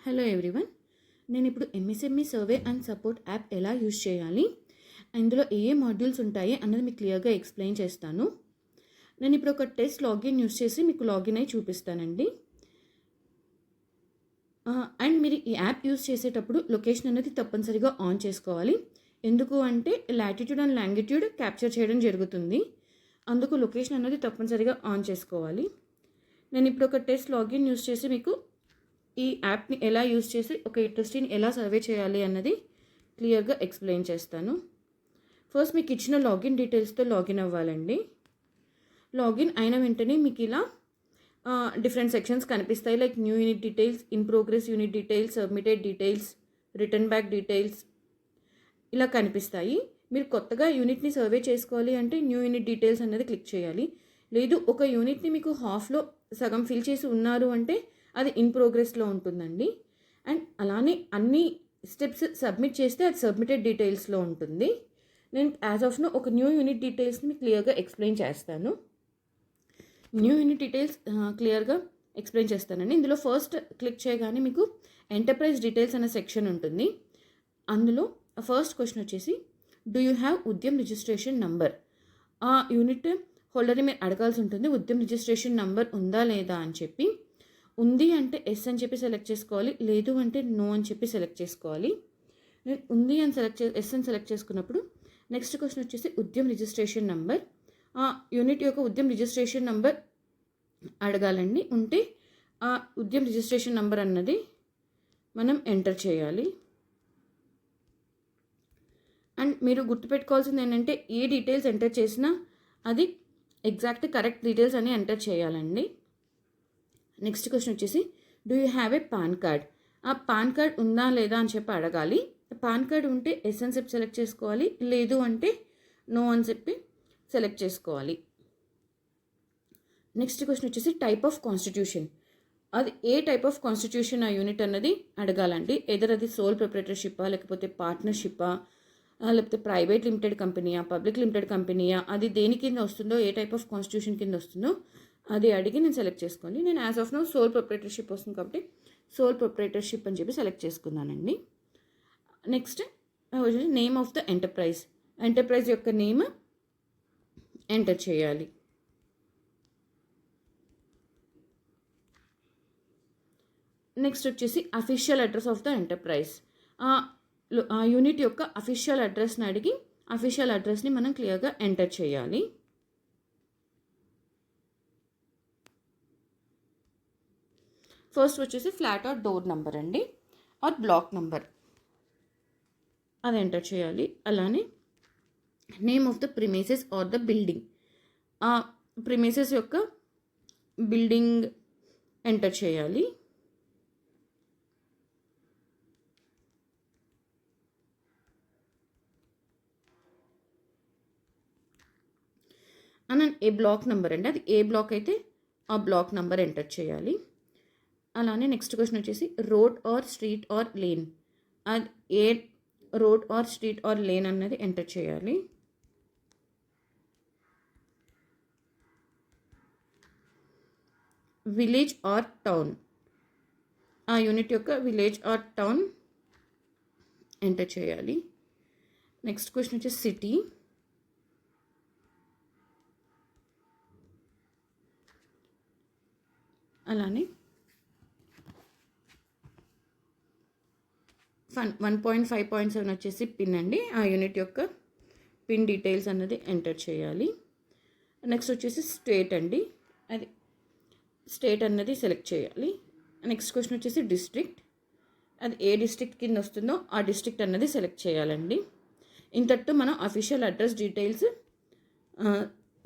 Hello everyone, నేను ఇప్పుడు MSME survey and support app ఎలా యూజ్ చేయాలి, ఇందులో ఏ మాడ్యూల్స్ ఉంటాయి అన్నది మీకు క్లియర్గా ఎక్స్ప్లెయిన్ చేస్తాను. నేను ఇప్పుడు ఒక టెస్ట్ లాగిన్ యూజ్ చేసి మీకు లాగిన్ అయి చూపిస్తానండి. అండ్ మీరు ఈ యాప్ యూజ్ చేసేటప్పుడు లొకేషన్ అనేది తప్పనిసరిగా ఆన్ చేసుకోవాలి. ఎందుకు అంటే లాటిట్యూడ్ అండ్ లాంగిట్యూడ్ క్యాప్చర్ చేయడం జరుగుతుంది. అందుకు లొకేషన్ అనేది తప్పనిసరిగా ఆన్ చేసుకోవాలి. నేను ఇప్పుడు ఒక టెస్ట్ లాగిన్ యూజ్ చేసి మీకు ఈ యాప్ని ఎలా యూజ్ చేసి ఒక ఇండస్ట్రీని ఎలా సర్వే చేయాలి అన్నది క్లియర్గా ఎక్స్ప్లెయిన్ చేస్తాను. ఫస్ట్ మీకు ఇచ్చిన లాగిన్ డీటెయిల్స్తో లాగిన్ అవ్వాలండి. లాగిన్ అయిన వెంటనే మీకు ఇలా డిఫరెంట్ సెక్షన్స్ కనిపిస్తాయి. Like new unit details, in progress unit details, submitted details, return back details ఇలా కనిపిస్తాయి. మీరు కొత్తగా యూనిట్ని సర్వే చేసుకోవాలి అంటే న్యూ యూనిట్ డీటెయిల్స్ అనేది క్లిక్ చేయాలి. లేదు ఒక యూనిట్ని మీకు హాఫ్లో సగం ఫిల్ చేసి ఉన్నారు అంటే అది ఇన్ ప్రోగ్రెస్లో ఉంటుందండి. అండ్ అలానే అన్ని స్టెప్స్ సబ్మిట్ చేస్తే అది సబ్మిటెడ్ డీటెయిల్స్లో ఉంటుంది. నేను యాజ్ ఆఫ్ నో ఒక న్యూ యూనిట్ డీటెయిల్స్ని క్లియర్గా ఎక్స్ప్లెయిన్ చేస్తాను. న్యూ యూనిట్ డీటెయిల్స్ క్లియర్గా ఎక్స్ప్లెయిన్ చేస్తానండి. ఇందులో ఫస్ట్ క్లిక్ చేయగానే మీకు ఎంటర్ప్రైజ్ డీటెయిల్స్ అనే సెక్షన్ ఉంటుంది. అందులో ఫస్ట్ క్వశ్చన్ వచ్చేసి do you have Udyam registration number. ఆ యూనిట్ హోల్డర్ని మీరు అడగాల్సి ఉంటుంది, ఉద్యమ్ రిజిస్ట్రేషన్ నంబర్ ఉందా లేదా అని చెప్పి. ఉంది అంటే ఎస్ అని చెప్పి సెలెక్ట్ చేసుకోవాలి, లేదు అంటే నో అని చెప్పి సెలెక్ట్ చేసుకోవాలి. నేను ఉంది అని ఎస్ అని సెలెక్ట్ చేసుకున్నప్పుడు నెక్స్ట్ క్వశ్చన్ వచ్చేసి ఉద్యమ్ రిజిస్ట్రేషన్ నంబర్. ఆ యూనిట్ యొక్క ఉద్యమ్ రిజిస్ట్రేషన్ నంబర్ అడగాలండి. ఉంటే ఆ ఉద్యమ్ రిజిస్ట్రేషన్ నంబర్ అన్నది మనం ఎంటర్ చేయాలి. అండ్ మీరు గుర్తుపెట్టుకోవాల్సింది ఏంటంటే ఏ డీటెయిల్స్ ఎంటర్ చేసినా అది ఎగ్జాక్ట్ కరెక్ట్ డీటెయిల్స్ అని ఎంటర్ చేయాలండి. నెక్స్ట్ క్వశ్చన్ వచ్చేసి do you have a pan card. ఆ పాన్ కార్డ్ ఉందా లేదా అని చెప్పి అడగాలి. పాన్ కార్డ్ ఉంటే ఎస్ అని చెప్పి సెలెక్ట్ చేసుకోవాలి, లేదు అంటే నో అని చెప్పి సెలెక్ట్ చేసుకోవాలి. నెక్స్ట్ క్వశ్చన్ వచ్చేసి టైప్ ఆఫ్ కాన్స్టిట్యూషన్. అది ఏ టైప్ ఆఫ్ కాన్స్టిట్యూషన్ ఆ యూనిట్ అన్నది అడగాలండి. ఎదర్ అది సోల్ ప్రొప్రైటర్షిప్పా, లేకపోతే పార్ట్నర్షిప్పా, లేకపోతే ప్రైవేట్ లిమిటెడ్ కంపెనీయా, పబ్లిక్ లిమిటెడ్ కంపెనీయా, అది దేని కింద వస్తుందో, ఏ టైప్ ఆఫ్ కాన్స్టిట్యూషన్ కింద వస్తుందో అది అడిగి నేను సెలెక్ట్ చేసుకోండి. నేను as of now sole proprietorship వస్తుంది కాబట్టి సోల్ ప్రొప్రైటర్షిప్ అని చెప్పి సెలెక్ట్ చేసుకున్నానండి. Next name of the enterprise. Enterprise యొక్క నేమ్ ఎంటర్ చేయాలి. నెక్స్ట్ వచ్చేసి official address of the enterprise. ఆ యూనిట్ యొక్క అఫీషియల్ అడ్రస్ని అడిగి అఫీషియల్ అడ్రస్ని మనం క్లియర్గా ఎంటర్ చేయాలి. ఫస్ట్ వచ్చేసి ఫ్లాట్ ఆర్ డోర్ నంబర్ అండి, ఆర్ బ్లాక్ నంబర్ అది ఎంటర్ చేయాలి. అలానే name of the premises or the building. ఆ ప్రిమైసెస్ యొక్క బిల్డింగ్ ఎంటర్ చేయాలి. అని ఏ బ్లాక్ నెంబర్ అండి, అది ఏ బ్లాక్ అయితే ఆ బ్లాక్ నెంబర్ ఎంటర్ చేయాలి. అలానే నెక్స్ట్ క్వశ్చన్ వచ్చేసి road or street or lane. అది ఏ road or street or lane అన్నది ఎంటర్ చేయాలి. Village or town. ఆ యూనిట్ యొక్క విలేజ్ ఆర్ టౌన్ ఎంటర్ చేయాలి. నెక్స్ట్ క్వశ్చన్ వచ్చేసి సిటీ. అలానే 1.5.7 వచ్చేసి పిన్ అండి. ఆ యూనిట్ యొక్క పిన్ డీటెయిల్స్ అన్నది ఎంటర్ చేయాలి. నెక్స్ట్ వచ్చేసి స్టేట్ అండి, అది స్టేట్ అన్నది సెలెక్ట్ చేయాలి. నెక్స్ట్ క్వశ్చన్ వచ్చేసి డిస్ట్రిక్ట్. అది ఏ డిస్ట్రిక్ట్ కింద వస్తుందో ఆ డిస్ట్రిక్ట్ అన్నది సెలెక్ట్ చేయాలండి. ఇంతటితో మనం అఫీషియల్ అడ్రస్ డీటెయిల్స్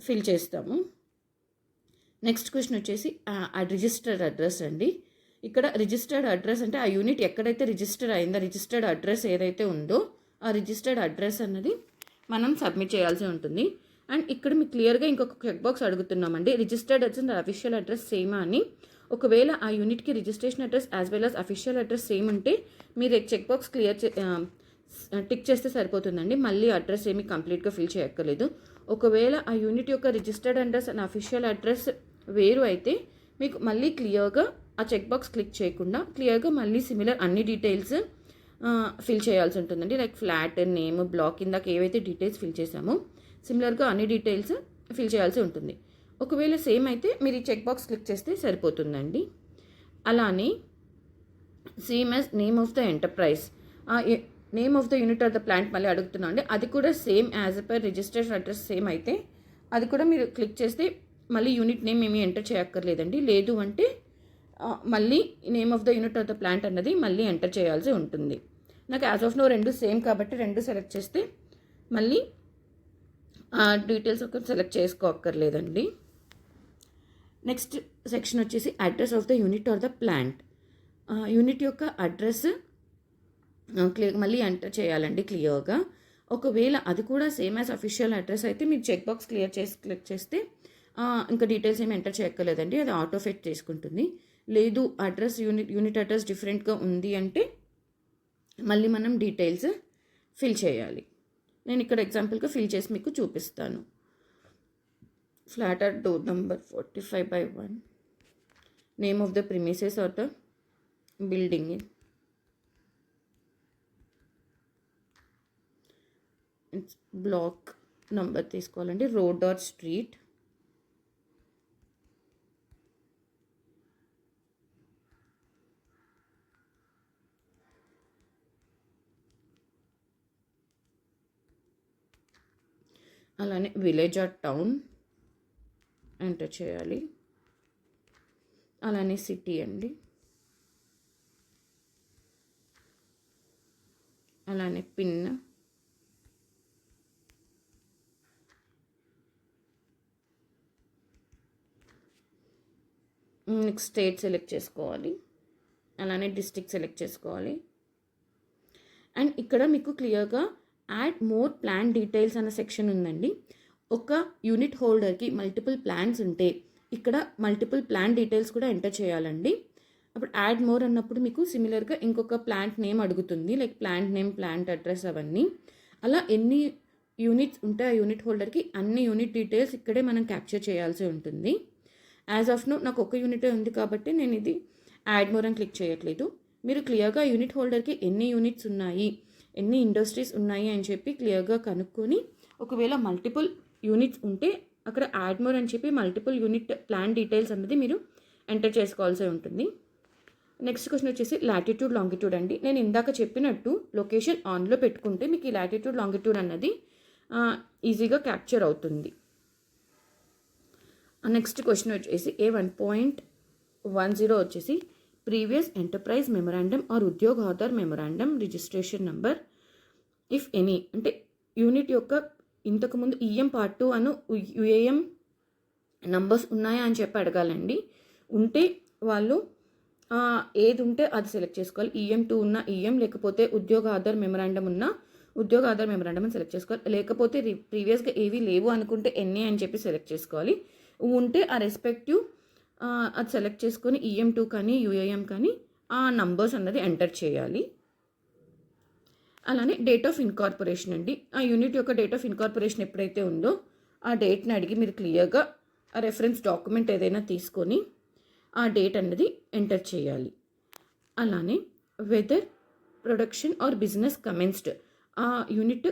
ఫిల్ చేస్తాము. నెక్స్ట్ క్వశ్చన్ వచ్చేసి రిజిస్టర్డ్ అడ్రస్ అండి. ఇక్కడ రిజిస్టర్డ్ అడ్రస్ అంటే ఆ యూనిట్ ఎక్కడైతే రిజిస్టర్ అయిందో రిజిస్టర్డ్ అడ్రస్ ఏదైతే ఉందో ఆ రిజిస్టర్డ్ అడ్రస్ అన్నది మనం సబ్మిట్ చేయాల్సి ఉంటుంది. అండ్ ఇక్కడ మీకు క్లియర్గా ఇంకొక చెక్ బాక్స్ అడుగుతున్నామండి, registered address and official address సేమా అని. ఒకవేళ ఆ యూనిట్కి registration address as well as official address same ఉంటే మీరు చెక్ బాక్స్ టిక్ చేస్తే సరిపోతుందండి. మళ్ళీ అడ్రస్ ఏమి కంప్లీట్గా ఫిల్ చేయక్కర్లేదు. ఒకవేళ ఆ యూనిట్ యొక్క registered address and official address వేరు అయితే మీకు మళ్ళీ క్లియర్గా ఆ చెక్ బాక్స్ క్లిక్ చేయకుండా క్లియర్గా మళ్ళీ సిమిలర్ అన్ని డీటెయిల్స్ ఫిల్ చేయాల్సి ఉంటుందండి. లైక్ ఫ్లాట్, నేమ్, బ్లాక్, ఇందాక ఏవైతే డీటెయిల్స్ ఫిల్ చేసామో సిమిలర్గా అన్ని డీటెయిల్స్ ఫిల్ చేయాల్సి ఉంటుంది. ఒకవేళ సేమ్ అయితే మీరు ఈ చెక్ బాక్స్ క్లిక్ చేస్తే సరిపోతుందండి. అలానే same as name of the enterprise, name of the unit or the plant మళ్ళీ అడుగుతున్నాం అండి. అది కూడా same as per registration address same అయితే అది కూడా మీరు క్లిక్ చేస్తే మళ్ళీ యూనిట్ నేమ్ ఏమీ ఎంటర్ చేయక్కర్లేదండి. లేదు అంటే మళ్ళీ name of the unit of the plant అన్నది మళ్ళీ ఎంటర్ చేయాల్సి ఉంటుంది. నాకు యాజ్ ఆఫ్ నో రెండు సేమ్ కాబట్టి రెండు సెలెక్ట్ చేస్తే మళ్ళీ డీటెయిల్స్ ఒక సెలెక్ట్ చేసుకోక్కర్లేదండి. నెక్స్ట్ సెక్షన్ వచ్చేసి address of the unit or the plant. Unit యొక్క అడ్రస్ మళ్ళీ ఎంటర్ చేయాలండి క్లియర్గా. ఒకవేళ అది కూడా సేమ్ యాజ్ అఫీషియల్ అడ్రస్ అయితే మీరు చెక్ బాక్స్ క్లిక్ చేస్తే ఇంకా డీటెయిల్స్ ఏమి ఎంటర్ చేయక్కర్లేదండి, అది ఆటో ఫిట్ చేసుకుంటుంది. లేదు అడ్రస్ యూనిట్ అడ్రస్ డిఫరెంట్గా ఉంది అంటే మళ్ళీ మనం డీటెయిల్స్ ఫిల్ చేయాలి. నేను ఇక్కడ ఎగ్జాంపుల్గా ఫిల్ చేసి మీకు చూపిస్తాను. Flat at door number 45/1, name of the premises or the building, block number తీసుకోవాలండి, రోడ్ ఆర్ స్ట్రీట్, అలానే విలేజ్ ఆర్ టౌన్ ఎంటర్ చేయాలి. అలానే సిటీ అండి, అలానే పిన్, నెక్స్ట్ స్టేట్ సెలెక్ట్ చేసుకోవాలి, అలానే డిస్ట్రిక్ట్ సెలెక్ట్ చేసుకోవాలి. అండ్ ఇక్కడ మీకు క్లియర్గా యాడ్ మోర్ ప్లాన్ డీటెయిల్స్ అన్న సెక్షన్ ఉందండి. ఒక యూనిట్ హోల్డర్కి మల్టిపుల్ ప్లాన్స్ ఉంటే ఇక్కడ మల్టిపుల్ ప్లాన్ డీటెయిల్స్ కూడా ఎంటర్ చేయాలండి. అప్పుడు యాడ్ మోర్ అన్నప్పుడు మీకు సిమిలర్గా ఇంకొక ప్లాంట్ నేమ్ అడుగుతుంది, like plant name, plant address అవన్నీ. అలా ఎన్ని యూనిట్స్ ఉంటే ఆ యూనిట్ హోల్డర్కి అన్ని యూనిట్ డీటెయిల్స్ ఇక్కడే మనం క్యాప్చర్ చేయాల్సి ఉంటుంది. యాజ్ ఆఫ్ నో నాకు ఒక యూనిటే ఉంది కాబట్టి నేను ఇది యాడ్ మోర్ అని క్లిక్ చేయట్లేదు. మీరు క్లియర్గా యూనిట్ హోల్డర్కి ఎన్ని యూనిట్స్ ఉన్నాయి, ఎన్ని ఇండస్ట్రీస్ ఉన్నాయి అని చెప్పి క్లియర్గా కనుక్కొని ఒకవేళ మల్టిపుల్ యూనిట్స్ ఉంటే అక్కడ యాడ్ మోర్ అని చెప్పి మల్టిపుల్ యూనిట్ ప్లాన్ డీటెయిల్స్ అన్నది మీరు ఎంటర్ చేసుకోవాల్సి ఉంటుంది. నెక్స్ట్ క్వశ్చన్ వచ్చేసి లాటిట్యూడ్ లాంగిట్యూడ్ అండి. నేను ఇందాక చెప్పినట్టు లొకేషన్ ఆన్లో పెట్టుకుంటే మీకు ఈ లాటిట్యూడ్ లాంగిట్యూడ్ అన్నది ఈజీగా క్యాప్చర్ అవుతుంది. నెక్స్ట్ క్వశ్చన్ వచ్చేసి A1.10 వచ్చేసి previous enterprise memorandum or Udyog Aadhaar memorandum registration number if any, అంటే యూనిట్ యొక్క ఇంతకుముందు ఈఎం పార్ట్ 2 అను యుఏఎం నంబర్స్ ఉన్నాయా అని చెప్పి అడగాలండి. ఉంటే వాళ్ళు ఏది ఉంటే అది సెలెక్ట్ చేసుకోవాలి. ఈఎం 2 ఉన్న ఈఎం, లేకపోతే ఉద్యోగ ఆధార్ మెమరాండమ్ ఉన్న ఉద్యోగ ఆధార్ మెమరాండమ్ అని సెలెక్ట్ చేసుకోవాలి. లేకపోతే ప్రీవియస్గా ఏవి లేవు అనుకుంటే ఎన్ఏ అని చెప్పి సెలెక్ట్ చేసుకోవాలి. ఉంటే ఆ రెస్పెక్టివ్ అది సెలెక్ట్ చేసుకొని ఈఎం 2 కానీ యూఏఎం కానీ ఆ నంబర్స్ అన్నది ఎంటర్ చేయాలి. అలానే డేట్ ఆఫ్ ఇన్కార్పొరేషన్ అండి. ఆ యూనిట్ యొక్క డేట్ ఆఫ్ ఇన్కార్పొరేషన్ ఎప్పుడైతే ఉందో ఆ డేట్ని అడిగి మీరు క్లియర్గా ఆ రెఫరెన్స్ డాక్యుమెంట్ ఏదైనా తీసుకొని ఆ డేట్ అన్నది ఎంటర్ చేయాలి. అలానే whether production or business commenced, ఆ యూనిట్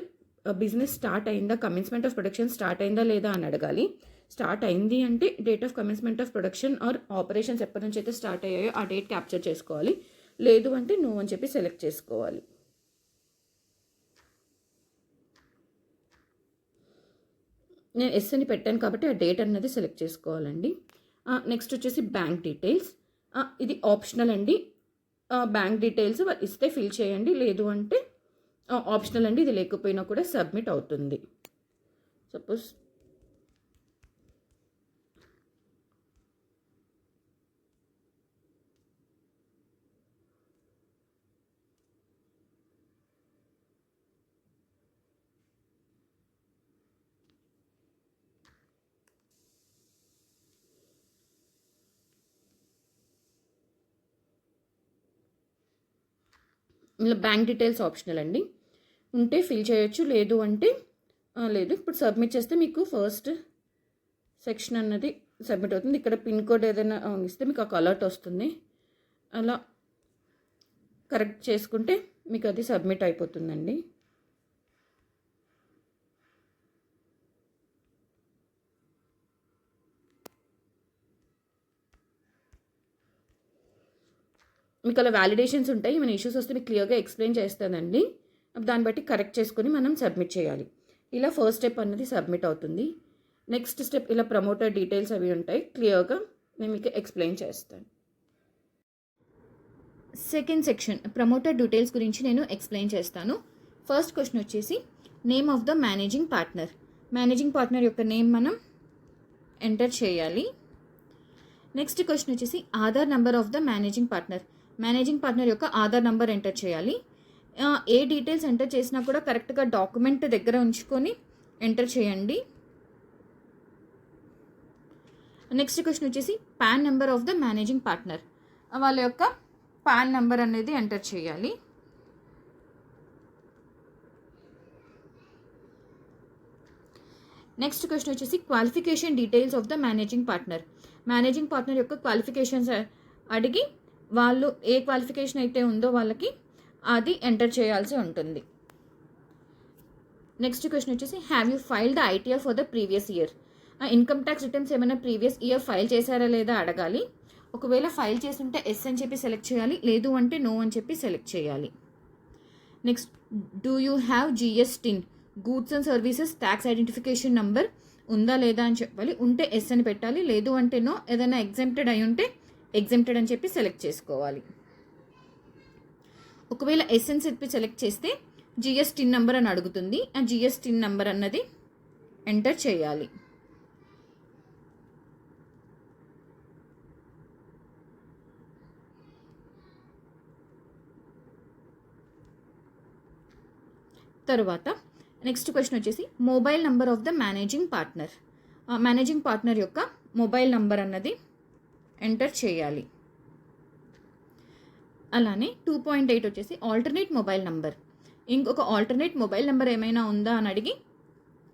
బిజినెస్ స్టార్ట్ అయిందా, కమెన్స్మెంట్ ఆఫ్ ప్రొడక్షన్ స్టార్ట్ అయిందా లేదా అని అడగాలి. స్టార్ట్ అయింది అంటే date of commencement of production or operations ఎప్పటి నుంచి అయితే స్టార్ట్ అయ్యాయో ఆ డేట్ క్యాప్చర్ చేసుకోవాలి. లేదు అంటే నో అని చెప్పి సెలెక్ట్ చేసుకోవాలి. నేను ఎస్ అని పెట్టాను కాబట్టి ఆ డేట్ అన్నది సెలెక్ట్ చేసుకోవాలండి. నెక్స్ట్ వచ్చేసి బ్యాంక్ డీటెయిల్స్. ఇది ఆప్షనల్ అండి. బ్యాంక్ డీటెయిల్స్ ఇస్తే ఫిల్ చేయండి, లేదు అంటే ఆప్షనల్ అండి. ఇది లేకపోయినా కూడా సబ్మిట్ అవుతుంది. సపోజ్ ఇలా బ్యాంక్ డీటెయిల్స్ ఆప్షనల్ అండి. ఉంటే ఫిల్ చేయొచ్చు, లేదు అంటే లేదు. ఇప్పుడు సబ్మిట్ చేస్తే మీకు ఫస్ట్ సెక్షన్ అన్నది సబ్మిట్ అవుతుంది. ఇక్కడ పిన్ కోడ్ ఏదైనా ఇస్తే మీకు ఒక అలర్ట్ వస్తుంది. అలా కరెక్ట్ చేసుకుంటే మీకు అది సబ్మిట్ అయిపోతుందండి. మీకు అలా వ్యాలిడేషన్స్ ఉంటాయి. మన ఇష్యూస్ వస్తే మీకు క్లియర్గా ఎక్స్ప్లెయిన్ చేస్తానండి. దాన్ని బట్టి కరెక్ట్ చేసుకొని మనం సబ్మిట్ చేయాలి. ఇలా ఫస్ట్ స్టెప్ అన్నది సబ్మిట్ అవుతుంది. నెక్స్ట్ స్టెప్ ఇలా ప్రమోటర్ డీటెయిల్స్ అవి ఉంటాయి. క్లియర్గా నేను మీకు ఎక్స్ప్లెయిన్ చేస్తాను. సెకండ్ సెక్షన్ ప్రమోటర్ డీటెయిల్స్ గురించి నేను ఎక్స్ప్లెయిన్ చేస్తాను. ఫస్ట్ క్వశ్చన్ వచ్చేసి name of the managing partner. Managing partner యొక్క నేమ్ మనం ఎంటర్ చేయాలి. నెక్స్ట్ క్వశ్చన్ వచ్చేసి Aadhaar number of the managing partner. Managing partner యొక్క ఆధార్ నెంబర్ ఎంటర్ చేయాలి. ఏ డీటెయిల్స్ ఎంటర్ చేసినా కూడా కరెక్ట్గా డాక్యుమెంట్ దగ్గర ఉంచుకొని ఎంటర్ చేయండి. నెక్స్ట్ క్వశ్చన్ వచ్చేసి pan number of the managing partner. వాళ్ళ యొక్క పాన్ నెంబర్ అనేది ఎంటర్ చేయాలి. నెక్స్ట్ క్వశ్చన్ వచ్చేసి qualification details of the managing partner. Managing partner యొక్క క్వాలిఫికేషన్స్ అడిగి వాళ్ళు ఏ క్వాలిఫికేషన్ అయితే ఉందో వాళ్ళకి అది ఎంటర్ చేయాల్సి ఉంటుంది. నెక్స్ట్ క్వశ్చన్ వచ్చేసి have you filed the ITR for the previous year. Income tax returns ఏమైనా ప్రీవియస్ ఇయర్ ఫైల్ చేశారా లేదా అడగాలి. ఒకవేళ ఫైల్ చేస్తుంటే ఎస్ అని చెప్పి సెలెక్ట్ చేయాలి, లేదు అంటే నో అని చెప్పి సెలెక్ట్ చేయాలి. Next do you have GSTIN goods and services tax identification number ఉందా లేదా అని చెప్పాలి. ఉంటే ఎస్ అని పెట్టాలి, లేదు అంటే నో. ఏదైనా ఎగ్జెంప్టెడ్ అయి ఉంటే ఎగ్జెంప్టెడ్ అని చెప్పి సెలెక్ట్ చేసుకోవాలి. ఒకవేళ ఎస్ అని చెప్పి సెలెక్ట్ చేస్తే జిఎస్టిన్ నెంబర్ అని అడుగుతుంది. ఆ జిఎస్టిన్ నెంబర్ అన్నది ఎంటర్ చేయాలి. తరువాత నెక్స్ట్ క్వశ్చన్ వచ్చేసి mobile number of the managing partner. Managing partner యొక్క మొబైల్ నంబర్ అన్నది ఎంటర్ చేయాలి. అలానే 2.8 వచ్చేసి ఆల్టర్నేట్ మొబైల్ నంబర్. ఇంకొక ఆల్టర్నేట్ మొబైల్ నెంబర్ ఏమైనా ఉందా అని అడిగి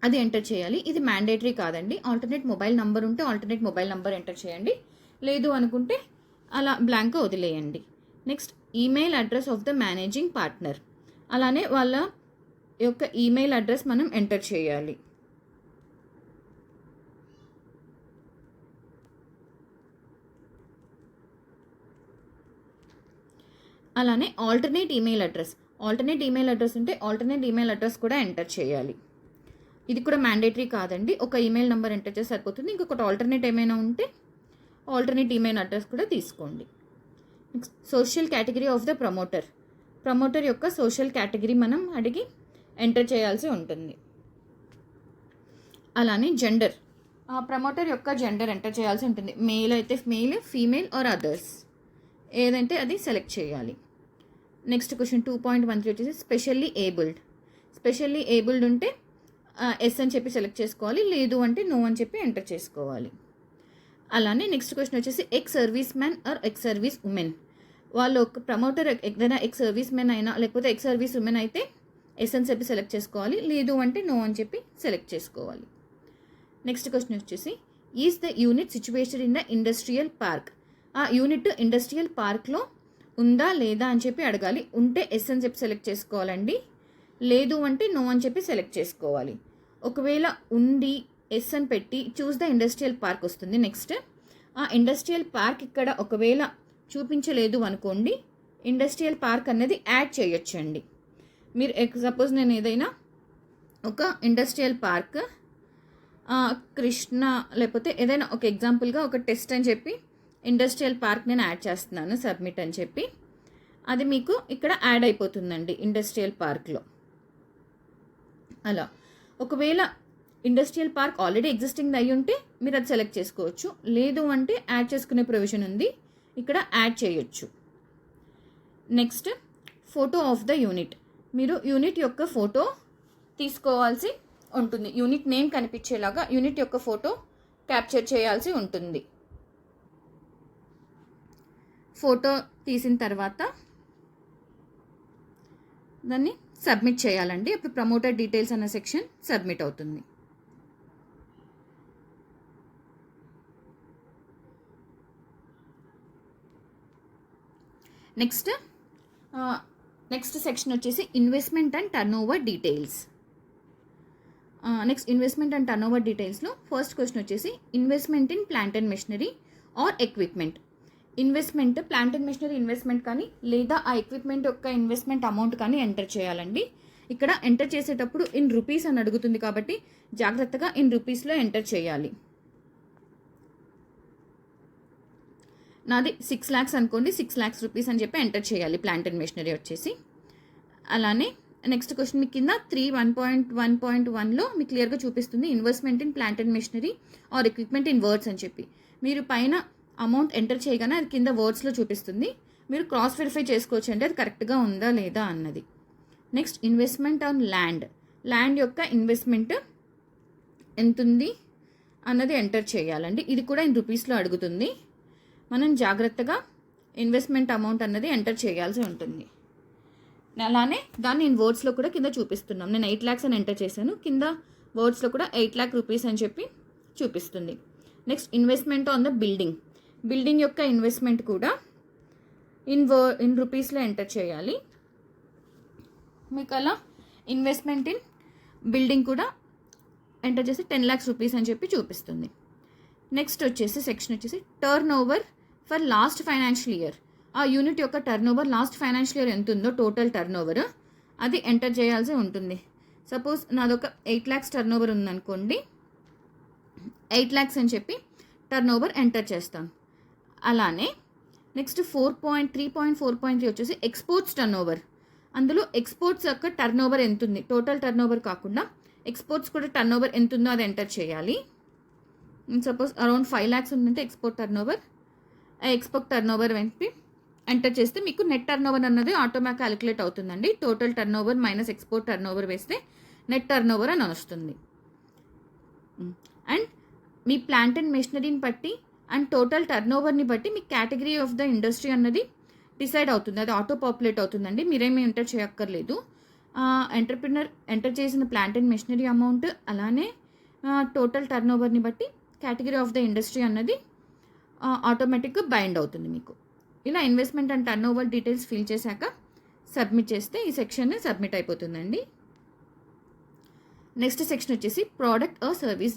అది ఎంటర్ చేయాలి. ఇది మ్యాండేటరీ కాదండి. ఆల్టర్నేట్ మొబైల్ నంబర్ ఉంటే ఆల్టర్నేట్ మొబైల్ నంబర్ ఎంటర్ చేయండి, లేదు అనుకుంటే అలా బ్లాంక్గా వదిలేయండి. Next email address of the managing partner. అలానే వాళ్ళ యొక్క ఈమెయిల్ అడ్రస్ మనం ఎంటర్ చేయాలి. అలానే alternate email address. Alternate email address ఉంటే ఆల్టర్నేట్ ఈమెయిల్ అడ్రస్ కూడా ఎంటర్ చేయాలి. ఇది కూడా మ్యాండేటరీ కాదండి. ఒక ఈమెయిల్ నెంబర్ ఎంటర్ చేస్తే సరిపోతుంది. ఇంకొకటి ఆల్టర్నేట్ ఏమైనా ఉంటే ఆల్టర్నేట్ ఈమెయిల్ అడ్రస్ కూడా తీసుకోండి. Next social category of the promoter. Promoter యొక్క సోషల్ కేటగిరీ మనం అడిగి ఎంటర్ చేయాల్సి ఉంటుంది. అలానే జెండర్. ప్రమోటర్ యొక్క జెండర్ ఎంటర్ చేయాల్సి ఉంటుంది. మేల్ అయితే మేల్, ఫీమేల్ ఆర్ అదర్స్ ఏదంటే అది సెలెక్ట్ చేయాలి. నెక్స్ట్ క్వశ్చన్ 2.13 వచ్చేసి స్పెషల్లీ ఏబుల్డ్. స్పెషల్లీ ఏబుల్డ్ ఉంటే ఎస్ అని చెప్పి సెలెక్ట్ చేసుకోవాలి, లేదు అంటే నో అని చెప్పి ఎంటర్ చేసుకోవాలి. అలానే నెక్స్ట్ క్వశ్చన్ వచ్చేసి ex service man or ex service women. వాళ్ళు ఒక ప్రమోటర్ ఏదైనా ఎక్స్ సర్వీస్ మెన్ అయినా లేకపోతే ఎక్స్ సర్వీస్ ఉమెన్ అయితే ఎస్ అని చెప్పి సెలెక్ట్ చేసుకోవాలి, లేదు అంటే నో అని చెప్పి సెలెక్ట్ చేసుకోవాలి. నెక్స్ట్ క్వశ్చన్ వచ్చేసి is the unit situated in the industrial park. ఆ యూనిట్ ఇండస్ట్రియల్ పార్క్లో ఉందా లేదా అని చెప్పి అడగాలి. ఉంటే ఎస్ అని చెప్పి సెలెక్ట్ చేసుకోవాలండి, లేదు అంటే నో అని చెప్పి సెలెక్ట్ చేసుకోవాలి. ఒకవేళ ఉండి ఎస్ అని పెట్టి చూస్ ద ఇండస్ట్రియల్ పార్క్ వస్తుంది. నెక్స్ట్ ఆ ఇండస్ట్రియల్ పార్క్ ఇక్కడ ఒకవేళ చూపించలేదు అనుకోండి, ఇండస్ట్రియల్ పార్క్ అనేది యాడ్ చేయొచ్చండి. మీరు సపోజ్ నేను ఏదైనా ఒక ఇండస్ట్రియల్ పార్క్ కృష్ణ లేకపోతే ఏదైనా ఒక ఎగ్జాంపుల్గా ఒక టెస్ట్ అని చెప్పి ఇండస్ట్రియల్ పార్క్ నేను యాడ్ చేస్తున్నాను, సబ్మిట్ అని చెప్పి అది మీకు ఇక్కడ యాడ్ అయిపోతుందండి ఇండస్ట్రియల్ పార్క్లో. అలా ఒకవేళ ఇండస్ట్రియల్ పార్క్ ఆల్రెడీ ఎగ్జిస్టింగ్ అయ్యి ఉంటే మీరు అది సెలెక్ట్ చేసుకోవచ్చు, లేదు అంటే యాడ్ చేసుకునే ప్రొవిజన్ ఉంది, ఇక్కడ యాడ్ చేయొచ్చు. Next photo of the unit. మీరు యూనిట్ యొక్క ఫోటో తీసుకోవాల్సి ఉంటుంది. యూనిట్ నేమ్ కనిపించేలాగా యూనిట్ యొక్క ఫోటో క్యాప్చర్ చేయాల్సి ఉంటుంది. ఫోటో తీసిన తర్వాత దాన్ని సబ్మిట్ చేయాలండి. అప్పుడు ప్రమోటర్ డీటెయిల్స్ అన్న సెక్షన్ సబ్మిట్ అవుతుంది. నెక్స్ట్ సెక్షన్ వచ్చేసి investment and turnover details. Next investment and turnover డీటెయిల్స్లో ఫస్ట్ క్వశ్చన్ వచ్చేసి investment in plant and machinery or equipment. Investment plant and machinery investment కానీ లేదా ఆ ఎక్విప్మెంట్ యొక్క investment amount కానీ enter చేయాలండి. ఇక్కడ ఎంటర్ చేసేటప్పుడు ఇన్ రూపీస్ అని అడుగుతుంది కాబట్టి జాగ్రత్తగా ఇన్ రూపీస్లో ఎంటర్ చేయాలి. నాది 6 lakhs అనుకోండి, 6 lakhs రూపీస్ అని చెప్పి ఎంటర్ చేయాలి ప్లాంట్ అండ్ మెషినరీ వచ్చేసి. అలానే నెక్స్ట్ క్వశ్చన్ మీకు కింద 3.1.1లో మీకు క్లియర్గా చూపిస్తుంది investment in plant and machinery or equipment in words అని చెప్పి. మీరు పైన అమౌంట్ ఎంటర్ చేయగానే అది కింద వర్డ్స్లో చూపిస్తుంది. మీరు క్రాస్ వెరిఫై చేసుకోవచ్చు అంటే అది కరెక్ట్గా ఉందా లేదా అన్నది. నెక్స్ట్ ఇన్వెస్ట్మెంట్ ఆన్ ల్యాండ్ యొక్క ఇన్వెస్ట్మెంట్ ఎంత ఉంది అన్నది ఎంటర్ చేయాలండి. ఇది కూడా ఇన్ రూపీస్లో అడుగుతుంది. మనం జాగ్రత్తగా ఇన్వెస్ట్మెంట్ అమౌంట్ అన్నది ఎంటర్ చేయాల్సి ఉంటుంది. అలానే దాన్ని నేను వర్డ్స్లో కూడా కింద చూపిస్తున్నాం. నేను 8 lakhs అని ఎంటర్ చేశాను, కింద వర్డ్స్లో కూడా 8 lakh rupees అని చెప్పి చూపిస్తుంది. Next investment on the building యొక్క ఇన్వెస్ట్మెంట్ కూడా ఇన్ రూపీస్లో ఎంటర్ చేయాలి. మీకు అలా ఇన్వెస్ట్మెంట్ ఇన్ బిల్డింగ్ కూడా ఎంటర్ చేసి 10 lakhs rupees అని చెప్పి చూపిస్తుంది. నెక్స్ట్ వచ్చేసి సెక్షన్ వచ్చేసి turn over for last financial year. ఆ యూనిట్ యొక్క turn over last financial year ఎంత ఉందో టోటల్ టర్న్ ఓవర్ అది ఎంటర్ చేయాల్సి ఉంటుంది. సపోజ్ నాదొక 8 lakhs టర్న్ ఓవర్ ఉందనుకోండి, 8 lakhs అని చెప్పి టర్న్ ఓవర్ ఎంటర్ చేస్తాను. అలానే నెక్స్ట్ 3.4.3 వచ్చేసి ఎక్స్పోర్ట్స్ టర్న్ ఓవర్. అందులో ఎక్స్పోర్ట్స్ యొక్క టర్న్ ఓవర్ ఎంత ఉంది, టోటల్ టర్న్ ఓవర్ కాకుండా ఎక్స్పోర్ట్స్ కూడా టర్న్ ఓవర్ ఎంత ఉందో అది ఎంటర్ చేయాలి. సపోజ్ అరౌండ్ 5 lakhs ఉందంటే export turnover, export turnover వెంపి ఎంటర్ చేస్తే మీకు నెట్ టర్న్ ఓవర్ అన్నది ఆటోమేటిక్ క్యాలిక్యులేట్ అవుతుందండి. Total turnover minus export turnover వేస్తే నెట్ టర్న్ ఓవర్ అని వస్తుంది. అండ్ మీ ప్లాంట్ అండ్ మెషినరీని బట్టి అండ్ టోటల్ టర్న్ ఓవర్ని బట్టి మీ కేటగిరీ ఆఫ్ ద ఇండస్ట్రీ అన్నది డిసైడ్ అవుతుంది. అది ఆటో పాపులేట్ అవుతుందండి, మీరేమీ ఎంటర్ చేయక్కర్లేదు. ఎంటర్ప్రినర్ ఎంటర్ చేసిన ప్లాంట్ అండ్ మెషినరీ అమౌంట్ అలానే టోటల్ టర్న్ ఓవర్ని బట్టి కేటగిరీ ఆఫ్ ద ఇండస్ట్రీ అన్నది ఆటోమేటిక్గా బైండ్ అవుతుంది మీకు. ఇలా investment and turnover details fill చేశాక సబ్మిట్ చేస్తే ఈ సెక్షన్ సబ్మిట్ అయిపోతుందండి. నెక్స్ట్ సెక్షన్ వచ్చేసి ప్రోడక్ట్ ఆర్ సర్వీస్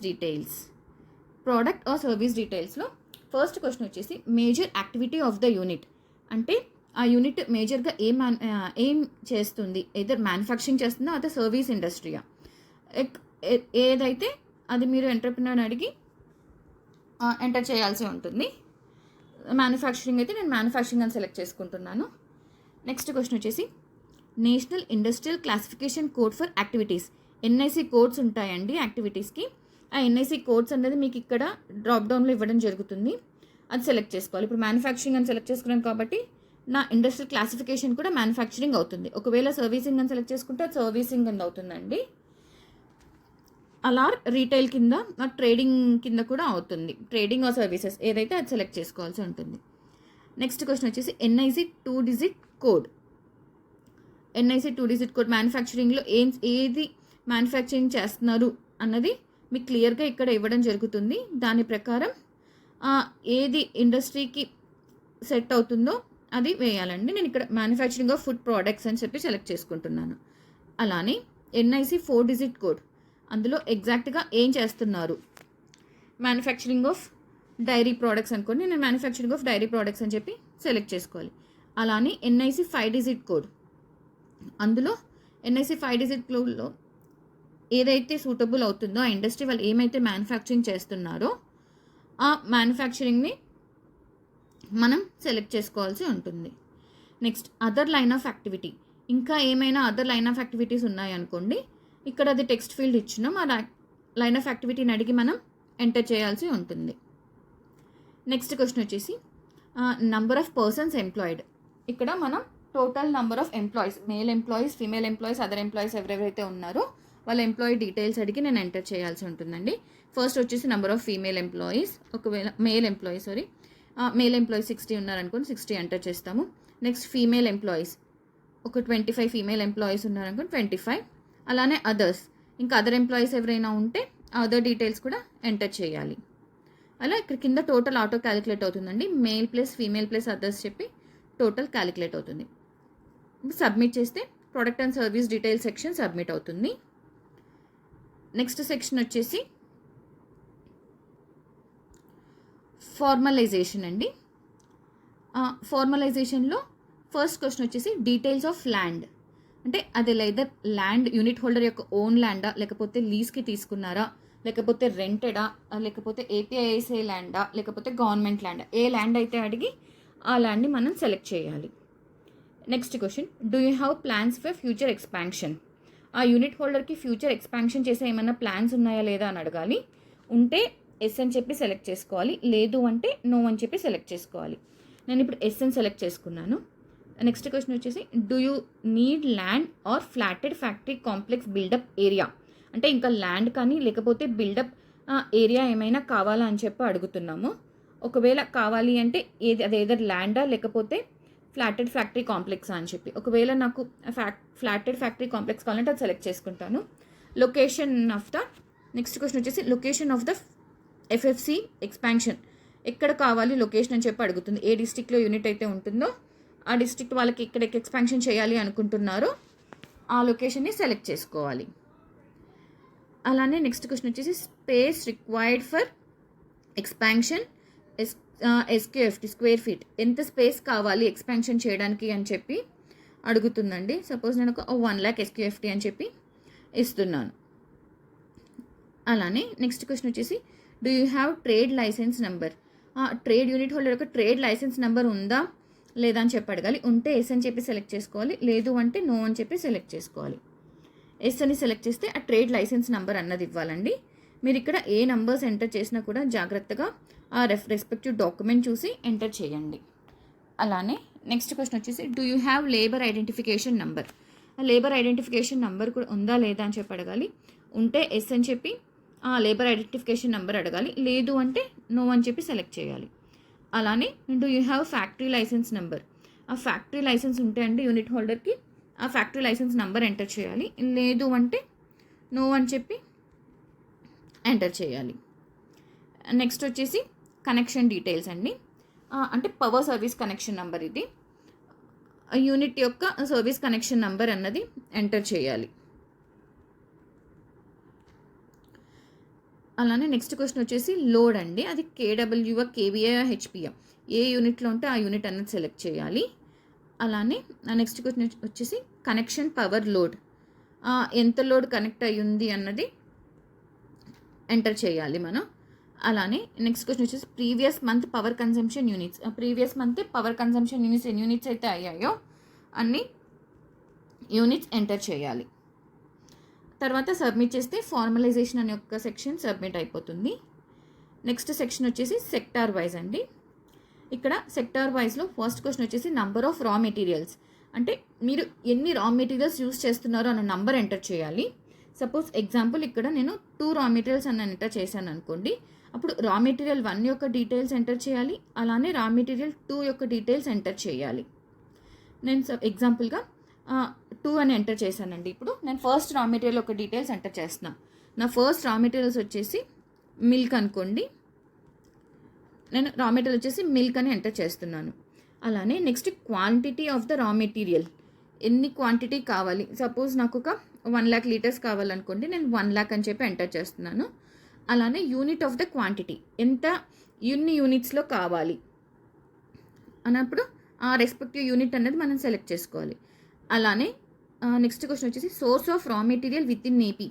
డీటెయిల్స్లో ఫస్ట్ క్వశ్చన్ వచ్చేసి major activity of the unit. అంటే ఆ యూనిట్ మేజర్గా ఏం చేస్తుంది, ఏదర్ మ్యానుఫ్యాక్చరింగ్ చేస్తుందా అదే సర్వీస్ ఇండస్ట్రీయా, ఏదైతే అది మీరు ఎంటర్ప్రినర్ అడిగి ఎంటర్ చేయాల్సి ఉంటుంది. మ్యానుఫ్యాక్చరింగ్ అయితే నేను మ్యానుఫ్యాక్చరింగ్ అని సెలెక్ట్ చేసుకుంటున్నాను. నెక్స్ట్ క్వశ్చన్ వచ్చేసి national industrial classification code for activities. NIC codes ఉంటాయండి యాక్టివిటీస్కి. ఆ ఎన్ఐసి కోడ్స్ అనేది మీకు ఇక్కడ డ్రాప్ డౌన్లో ఇవ్వడం జరుగుతుంది, అది సెలెక్ట్ చేసుకోవాలి. ఇప్పుడు మ్యానుఫ్యాక్చరింగ్ అని సెలెక్ట్ చేసుకున్నాను కాబట్టి నా ఇండస్ట్రియల్ క్లాసిఫికేషన్ కూడా మ్యానుఫ్యాక్చరింగ్ అవుతుంది. ఒకవేళ సర్వీసింగ్ అని సెలెక్ట్ చేసుకుంటే అది సర్వీసింగ్ అని అవుతుందండి. అలా రీటైల్ కింద ట్రేడింగ్ కింద కూడా అవుతుంది. ట్రేడింగ్ ఆర్ సర్వీసెస్ ఏదైతే అది సెలెక్ట్ చేసుకోవాల్సి ఉంటుంది. నెక్స్ట్ క్వశ్చన్ వచ్చేసి NIC 2 digit code. NIC 2 digit code మ్యానుఫ్యాక్చరింగ్లో ఏది మ్యానుఫ్యాక్చరింగ్ చేస్తున్నారు అన్నది మీకు క్లియర్గా ఇక్కడ ఇవ్వడం జరుగుతుంది. దాని ప్రకారం ఏది ఇండస్ట్రీకి సెట్ అవుతుందో అది వేయాలండి. నేను ఇక్కడ మ్యానుఫ్యాక్చరింగ్ ఆఫ్ ఫుడ్ ప్రోడక్ట్స్ అని చెప్పి సెలెక్ట్ చేసుకుంటున్నాను. అలానే ఎన్ఐసి 4 digit కోడ్, అందులో ఎగ్జాక్ట్గా ఏం చేస్తున్నారు. మ్యానుఫ్యాక్చరింగ్ ఆఫ్ డైరీ ప్రోడక్ట్స్ అనుకోండి, నేను మ్యానుఫ్యాక్చరింగ్ ఆఫ్ డైరీ ప్రోడక్ట్స్ అని చెప్పి సెలెక్ట్ చేసుకోవాలి. అలానే ఎన్ఐసి 5 digit కోడ్, అందులో ఎన్ఐసి 5 digit కోడ్లో ఏదైతే సూటబుల్ అవుతుందో ఆ ఇండస్ట్రీ వాళ్ళు ఏమైతే మ్యానుఫ్యాక్చరింగ్ చేస్తున్నారో ఆ మ్యానుఫ్యాక్చరింగ్ని మనం సెలెక్ట్ చేసుకోవాల్సి ఉంటుంది. Next other line of activity, ఇంకా ఏమైనా అదర్ లైన్ ఆఫ్ యాక్టివిటీస్ ఉన్నాయనుకోండి, ఇక్కడ అది టెక్స్ట్ ఫీల్డ్ ఇచ్చినాం, ఆ లైన్ ఆఫ్ యాక్టివిటీని అడిగి మనం ఎంటర్ చేయాల్సి ఉంటుంది. నెక్స్ట్ క్వశ్చన్ వచ్చేసి నంబర్ ఆఫ్ పర్సన్స్ ఎంప్లాయిడ్. ఇక్కడ మనం total number of employees, male employees, female employees, other employees ఎవరెవరైతే ఉన్నారో వాళ్ళ ఎంప్లాయీ డీటెయిల్స్ అడిగి నేను ఎంటర్ చేయాల్సి ఉంటుందండి. ఫస్ట్ వచ్చేసి నెంబర్ ఆఫ్ ఫీమేల్ ఎంప్లాయీస్, ఒకవేళ మేల్ ఎంప్లాయీస్ 60 ఉన్నారనుకోండి 60 ఎంటర్ చేస్తాము. నెక్స్ట్ ఫీమేల్ ఎంప్లాయీస్ ఒక 25 ఫీమేల్ ఎంప్లాయీస్ ఉన్నారనుకోండి 25. అలానే అదర్స్, ఇంకా అదర్ ఎంప్లాయీస్ ఎవరైనా ఉంటే అదర్ డీటెయిల్స్ కూడా ఎంటర్ చేయాలి. అలా ఇక్కడ కింద టోటల్ ఆటో క్యాలిక్యులేట్ అవుతుందండి. Male plus female plus others చెప్పి టోటల్ క్యాలిక్యులేట్ అవుతుంది. సబ్మిట్ చేస్తే product and service detail section submit అవుతుంది. నెక్స్ట్ సెక్షన్ వచ్చేసి ఫార్మలైజేషన్ అండి. ఫార్మలైజేషన్లో ఫస్ట్ క్వశ్చన్ వచ్చేసి డీటెయిల్స్ ఆఫ్ ల్యాండ్. అంటే అది లేదా ల్యాండ్ యూనిట్ హోల్డర్ యొక్క ఓన్ ల్యాండా, లేకపోతే లీజ్కి తీసుకున్నారా, లేకపోతే రెంటెడా, లేకపోతే ఏపీఐఐసీ ల్యాండా, లేకపోతే గవర్నమెంట్ ల్యాండా. ఏ ల్యాండ్ అయితే అడిగి ఆ ల్యాండ్ని మనం సెలెక్ట్ చేయాలి. Next question, do you have plans for future expansion. ఆ యూనిట్ హోల్డర్కి ఫ్యూచర్ ఎక్స్పాన్షన్ చేసే ఏమైనా ప్లాన్స్ ఉన్నాయా లేదా అని అడగాలి. ఉంటే ఎస్ అని చెప్పి సెలెక్ట్ చేసుకోవాలి, లేదు అంటే నో అని చెప్పి సెలెక్ట్ చేసుకోవాలి. నేను ఇప్పుడు ఎస్ అని సెలెక్ట్ చేసుకున్నాను. నెక్స్ట్ క్వశ్చన్ వచ్చేసి, do you need land or flatted factory complex built up area. అంటే ఇంకా ల్యాండ్ కానీ లేకపోతే బిల్డప్ ఏరియా ఏమైనా కావాలా అని చెప్పి అడుగుతున్నాము. ఒకవేళ కావాలి అంటే అది ఏదర్ ల్యాండా లేకపోతే ఫ్లాటెడ్ ఫ్యాక్టరీ కాంప్లెక్సా అని చెప్పి. ఒకవేళ నాకు ఫ్లాటెడ్ ఫ్యాక్టరీ కాంప్లెక్స్ కావాలంటే అది సెలెక్ట్ చేసుకుంటాను. Location of the next question వచ్చేసి location of the FFC expansion ఎక్కడ కావాలి లొకేషన్ అని చెప్పి అడుగుతుంది. ఏ డిస్ట్రిక్ట్లో యూనిట్ అయితే ఉంటుందో ఆ డిస్ట్రిక్ట్ వాళ్ళకి ఎక్కడ ఎక్స్పాన్షన్ చేయాలి అనుకుంటున్నారో ఆ లొకేషన్ని సెలెక్ట్ చేసుకోవాలి. అలానే నెక్స్ట్ క్వశ్చన్ వచ్చేసి space required for expansion SQFT square feet. ఎంత స్పేస్ కావాలి ఎక్స్పాన్షన్ చేయడానికి అని చెప్పి అడుగుతుందండి. సపోజ్ నేను ఒక 1 lakh ఎస్క్యూఎఫ్టీ అని చెప్పి ఇస్తున్నాను. అలానే నెక్స్ట్ క్వశ్చన్ వచ్చేసి do you have trade licence number. Trade unit holder యొక్క ట్రేడ్ లైసెన్స్ నెంబర్ ఉందా లేదా అని చెప్పి అడగాలి. ఉంటే ఎస్ అని చెప్పి సెలెక్ట్ చేసుకోవాలి, లేదు అంటే నో అని చెప్పి సెలెక్ట్ చేసుకోవాలి. ఎస్ అని సెలెక్ట్ చేస్తే ఆ ట్రేడ్ లైసెన్స్ నెంబర్ అన్నది ఇవ్వాలండి. మీరు ఇక్కడ ఏ నంబర్స్ ఎంటర్ చేసినా కూడా జాగ్రత్తగా ఆ రెస్పెక్టివ్ డాక్యుమెంట్ చూసి ఎంటర్ చేయండి. అలానే నెక్స్ట్ క్వశ్చన్ వచ్చేసి do you have labour identification number. Labour identification number కూడా ఉందా లేదా అని చెప్పి అడగాలి. ఉంటే ఎస్ అని చెప్పి ఆ లేబర్ ఐడెంటిఫికేషన్ నెంబర్ అడగాలి, లేదు అంటే నో అని చెప్పి సెలెక్ట్ చేయాలి. అలానే do you have factory licence number. ఆ ఫ్యాక్టరీ లైసెన్స్ ఉంటే అండి యూనిట్ హోల్డర్కి ఆ ఫ్యాక్టరీ లైసెన్స్ నెంబర్ ఎంటర్ చేయాలి, లేదు అంటే నో అని చెప్పి ఎంటర్ చేయాలి. నెక్స్ట్ వచ్చేసి కనెక్షన్ డీటెయిల్స్ అండి. అంటే పవర్ సర్వీస్ కనెక్షన్ నెంబర్ ఇది. యూనిట్ యొక్క సర్వీస్ కనెక్షన్ నెంబర్ అన్నది ఎంటర్ చేయాలి. అలానే నెక్స్ట్ క్వశ్చన్ వచ్చేసి లోడ్ అండి. అది కేడబ్ల్యూఆ కేవీఏ హెచ్పిఏ ఏ యూనిట్లో ఉంటే ఆ యూనిట్ అన్నది సెలెక్ట్ చేయాలి. అలానే నెక్స్ట్ క్వశ్చన్ వచ్చేసి కనెక్షన్ పవర్ లోడ్. ఎంత లోడ్ కనెక్ట్ అయ్యింది అన్నది ఎంటర్ చేయాలి మనం. అలానే నెక్స్ట్ క్వశ్చన్ వచ్చేసి previous month power consumption units. Previous month power consumption units ఎన్ని యూనిట్స్ అయితే అయ్యాయో అన్ని యూనిట్స్ ఎంటర్ చేయాలి. తర్వాత సబ్మిట్ చేస్తే ఫార్మలైజేషన్ అనే ఒక సెక్షన్ సబ్మిట్ అయిపోతుంది. నెక్స్ట్ సెక్షన్ వచ్చేసి సెక్టార్ వైజ్ అండి. ఇక్కడ సెక్టార్ వైజ్లో ఫస్ట్ క్వశ్చన్ వచ్చేసి నంబర్ ఆఫ్ రా మెటీరియల్స్. అంటే మీరు ఎన్ని రా మెటీరియల్స్ యూస్ చేస్తున్నారో అన్న నంబర్ ఎంటర్ చేయాలి. సపోజ్ ఎగ్జాంపుల్ ఇక్కడ నేను 2 రా మెటీరియల్స్ అన్న ఎంటర్ చేశాను అనుకోండి. అప్పుడు రా మెటీరియల్ 1 యొక్క డీటెయిల్స్ ఎంటర్ చేయాలి, అలానే రా మెటీరియల్ 2 యొక్క డీటెయిల్స్ ఎంటర్ చేయాలి. నేను ఎగ్జాంపుల్గా 2 అని ఎంటర్ చేశానండి. ఇప్పుడు నేను ఫస్ట్ రా మెటీరియల్ ఒక డీటెయిల్స్ ఎంటర్ చేస్తున్నాను. నా ఫస్ట్ రా మెటీరియల్స్ వచ్చేసి మిల్క్ అనుకోండి. నేను రా మెటీరియల్ వచ్చేసి మిల్క్ అని ఎంటర్ చేస్తున్నాను. అలానే next quantity of the raw material. ఎన్ని క్వాంటిటీ కావాలి, సపోజ్ నాకు ఒక 1 lakh లీటర్స్ కావాలనుకోండి, నేను 1 lakh అని చెప్పి ఎంటర్ చేస్తున్నాను. అలానే యూనిట్ ఆఫ్ ద క్వాంటిటీ, ఎంత ఎన్ని యూనిట్స్లో కావాలి అన్నప్పుడు ఆ రెస్పెక్టివ్ యూనిట్ అనేది మనం సెలెక్ట్ చేసుకోవాలి. అలానే నెక్స్ట్ క్వశ్చన్ వచ్చేసి source of raw material with in AP.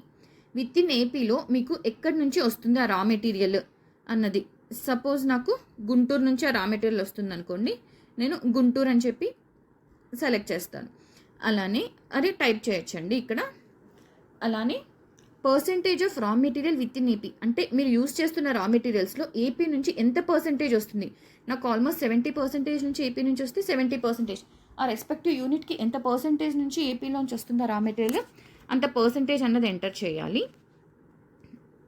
With in ఏపీలో మీకు ఎక్కడి నుంచి వస్తుంది ఆ రా మెటీరియల్ అన్నది. సపోజ్ నాకు గుంటూరు నుంచి ఆ రా మెటీరియల్ వస్తుంది అనుకోండి, నేను గుంటూరు అని చెప్పి సెలెక్ట్ చేస్తాను. అలానే అది టైప్ చేయొచ్చండి ఇక్కడ. అలానే percentage of raw material with in AP. అంటే మీరు యూస్ చేస్తున్న రా మెటీరియల్స్లో ఏపీ నుంచి ఎంత పర్సెంటేజ్ వస్తుంది. నాకు ఆల్మోస్ట్ 70% నుంచి ఏపీ నుంచి వస్తే 70%. ఆ రెస్పెక్టివ్ యూనిట్కి ఎంత పర్సెంటేజ్ నుంచి ఏపీలోంచి వస్తుందో రా మెటీరియల్ అంత పర్సెంటేజ్ అన్నది ఎంటర్ చేయాలి.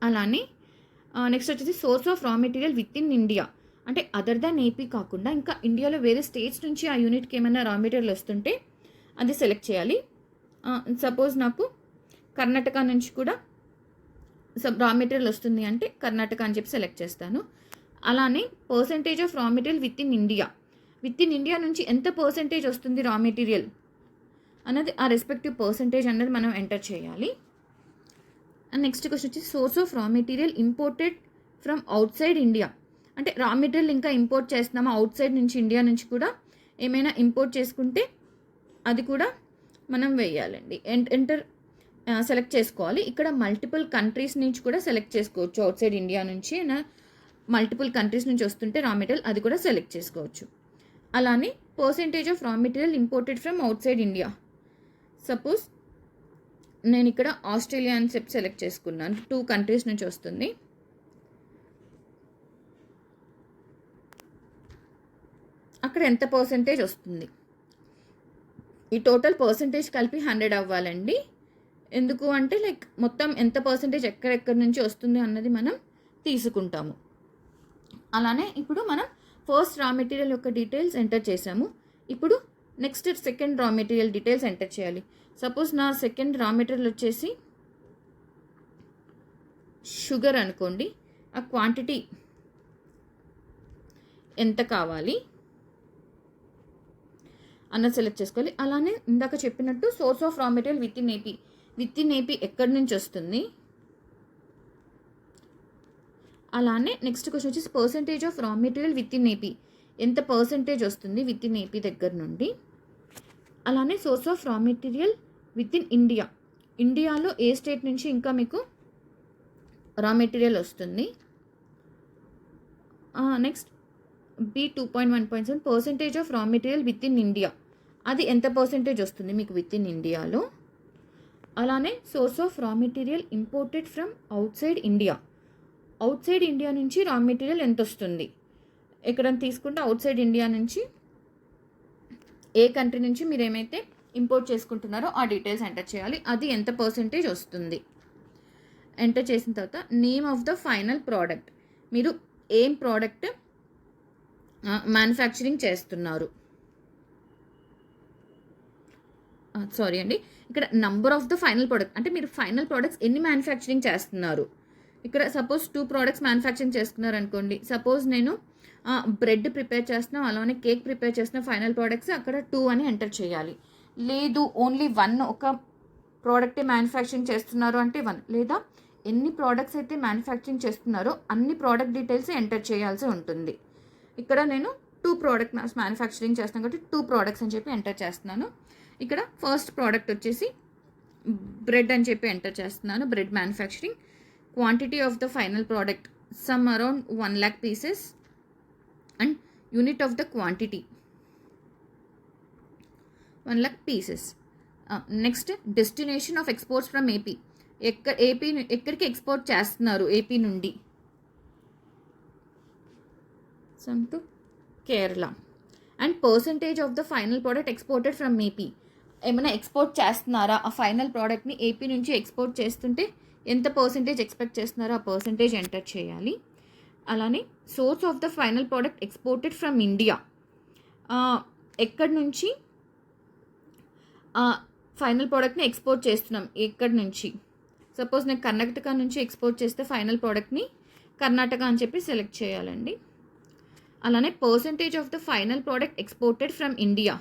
అలానే నెక్స్ట్ వచ్చేసి source of raw material with in India. అంటే అదర్ దాన్ ఏపీ కాకుండా ఇంకా ఇండియాలో వేరే స్టేట్స్ నుంచి ఆ యూనిట్కి ఏమైనా రా మెటీరియల్ వస్తుంటే అది సెలెక్ట్ చేయాలి. సపోజ్ నాకు కర్ణాటక నుంచి కూడా రా మెటీరియల్ వస్తుంది అంటే కర్ణాటక అని చెప్పి సెలెక్ట్ చేస్తాను. అలానే percentage of raw material with in India. With in India నుంచి ఎంత పర్సెంటేజ్ వస్తుంది రా మెటీరియల్ అన్నది ఆ రెస్పెక్టివ్ పర్సెంటేజ్ అన్నది మనం ఎంటర్ చేయాలి. అండ్ నెక్స్ట్ క్వశ్చన్ వచ్చి source of raw material imported from out side India. అంటే రా మెటీరియల్ ఇంకా ఇంపోర్ట్ చేస్తున్నామా అవుట్ సైడ్ నుంచి, ఇండియా నుంచి కూడా ఏమైనా ఇంపోర్ట్ చేసుకుంటే అది కూడా మనం వేయాలండి. ఎంటర్ సెలెక్ట్ చేసుకోవాలి. ఇక్కడ మల్టిపుల్ కంట్రీస్ నుంచి కూడా సెలెక్ట్ చేసుకోవచ్చు. అవుట్ సైడ్ ఇండియా నుంచి మల్టిపుల్ కంట్రీస్ నుంచి వస్తుంటే రా మెటీరియల్ అది కూడా సెలెక్ట్ చేసుకోవచ్చు. అలానే percentage of raw material imported from out side India. Suppose నేను ఇక్కడ ఆస్ట్రేలియా అని చెప్పి సెలెక్ట్ చేసుకున్నాను. 2 కంట్రీస్ నుంచి వస్తుంది. అక్కడ ఎంత పర్సెంటేజ్ వస్తుంది? ఈ టోటల్ పర్సెంటేజ్ కలిపి 100 అవ్వాలండి. ఎందుకు అంటే లైక్ మొత్తం ఎంత పర్సెంటేజ్ ఎక్కడెక్కడి నుంచి వస్తుంది అన్నది మనం తీసుకుంటాము. అలానే ఇప్పుడు మనం ఫస్ట్ రా మెటీరియల్ యొక్క డీటెయిల్స్ ఎంటర్ చేసాము. ఇప్పుడు next second raw material details enter చేయాలి. సపోజ్ నా సెకండ్ రా మెటీరియల్ వచ్చేసి షుగర్ అనుకోండి. ఆ క్వాంటిటీ ఎంత కావాలి అన్నది సెలెక్ట్ చేసుకోవాలి. అలానే ఇందాక చెప్పినట్టు source of raw material with in AP ఎక్కడి నుంచి వస్తుంది. అలానే నెక్స్ట్ క్వశ్చన్ వచ్చేసి percentage of raw material with in AP ఎంత పర్సెంటేజ్ వస్తుంది విత్ ఇన్ ఏపీ దగ్గర నుండి. అలానే source of raw material with in India, ఇండియాలో ఏ స్టేట్ నుంచి ఇంకా మీకు రా మెటీరియల్ వస్తుంది. Next B2.1.7 percentage of raw material with in India, అది ఎంత పర్సెంటేజ్ వస్తుంది మీకు విత్ ఇన్ ఇండియాలో. అలానే source of raw material imported from out side India, out side India నుంచి రా మెటీరియల్ ఎంత వస్తుంది. ఇక్కడ తీసుకుంటే అవుట్ సైడ్ ఇండియా నుంచి ఏ కంట్రీ నుంచి మీరు ఏమైతే ఇంపోర్ట్ చేసుకుంటున్నారో ఆ డీటెయిల్స్ ఎంటర్ చేయాలి. అది ఎంత పర్సెంటేజ్ వస్తుంది. ఎంటర్ చేసిన తర్వాత name of the final product, మీరు ఏం ప్రోడక్ట్ మ్యానుఫ్యాక్చరింగ్ చేస్తున్నారు. సారీ అండి, ఇక్కడ number of the final product అంటే మీరు ఫైనల్ ప్రోడక్ట్స్ ఎన్ని మ్యానుఫ్యాక్చరింగ్ చేస్తున్నారు. ఇక్కడ సపోజ్ 2 ప్రోడక్ట్స్ మ్యానుఫ్యాక్చరింగ్ చేసుకున్నారు అనుకోండి. సపోజ్ నేను బ్రెడ్ ప్రిపేర్ చేస్తున్నాం, అలానే కేక్ ప్రిపేర్ చేసిన ఫైనల్ ప్రోడక్ట్స్ అక్కడ 2 అని ఎంటర్ చేయాలి. లేదు ఓన్లీ 1 ఒక ప్రోడక్టే మ్యానుఫ్యాక్చరింగ్ చేస్తున్నారు అంటే 1, లేదా ఎన్ని ప్రోడక్ట్స్ అయితే మ్యానుఫ్యాక్చరింగ్ చేస్తున్నారో అన్ని ప్రోడక్ట్ డీటెయిల్స్ ఎంటర్ చేయాల్సి ఉంటుంది. ఇక్కడ నేను 2 ప్రోడక్ట్ మ్యానుఫ్యాక్చరింగ్ చేస్తున్నాను కాబట్టి 2 ప్రోడక్ట్స్ అని చెప్పి ఎంటర్ చేస్తున్నాను. ఇక్కడ ఫస్ట్ ప్రోడక్ట్ వచ్చేసి బ్రెడ్ అని చెప్పి ఎంటర్ చేస్తున్నాను, bread manufacturing. Quantity of the final product some around 1 lakh pieces and unit of the quantity 1 lakh pieces. Next destination of exports from AP, ఎక్కడికి ఎక్స్పోర్ట్ చేస్తున్నారు ఏపీ నుండి. Some to Kerala. And percentage of the final product exported from AP, ఏమైనా export చేస్తున్నారా ఆ final ప్రోడక్ట్ని AP నుంచి export చేస్తుంటే ఎంత పర్సంటేజ్ ఎక్స్పెక్ట్ చేస్తున్నారో ఆ పర్సంటేజ్ ఎంటర్ చేయాలి. అలానే source of the final product exported from India, ఎక్కడి నుంచి ఫైనల్ ప్రోడక్ట్ని ఎక్స్పోర్ట్ చేస్తున్నాం, ఎక్కడి నుంచి. సపోజ్ నేను కర్ణాటక నుంచి ఎక్స్పోర్ట్ చేస్తే ఫైనల్ ప్రోడక్ట్ని కర్ణాటక అని చెప్పి సెలెక్ట్ చేయాలండి. అలానే percentage of the final product exported from India,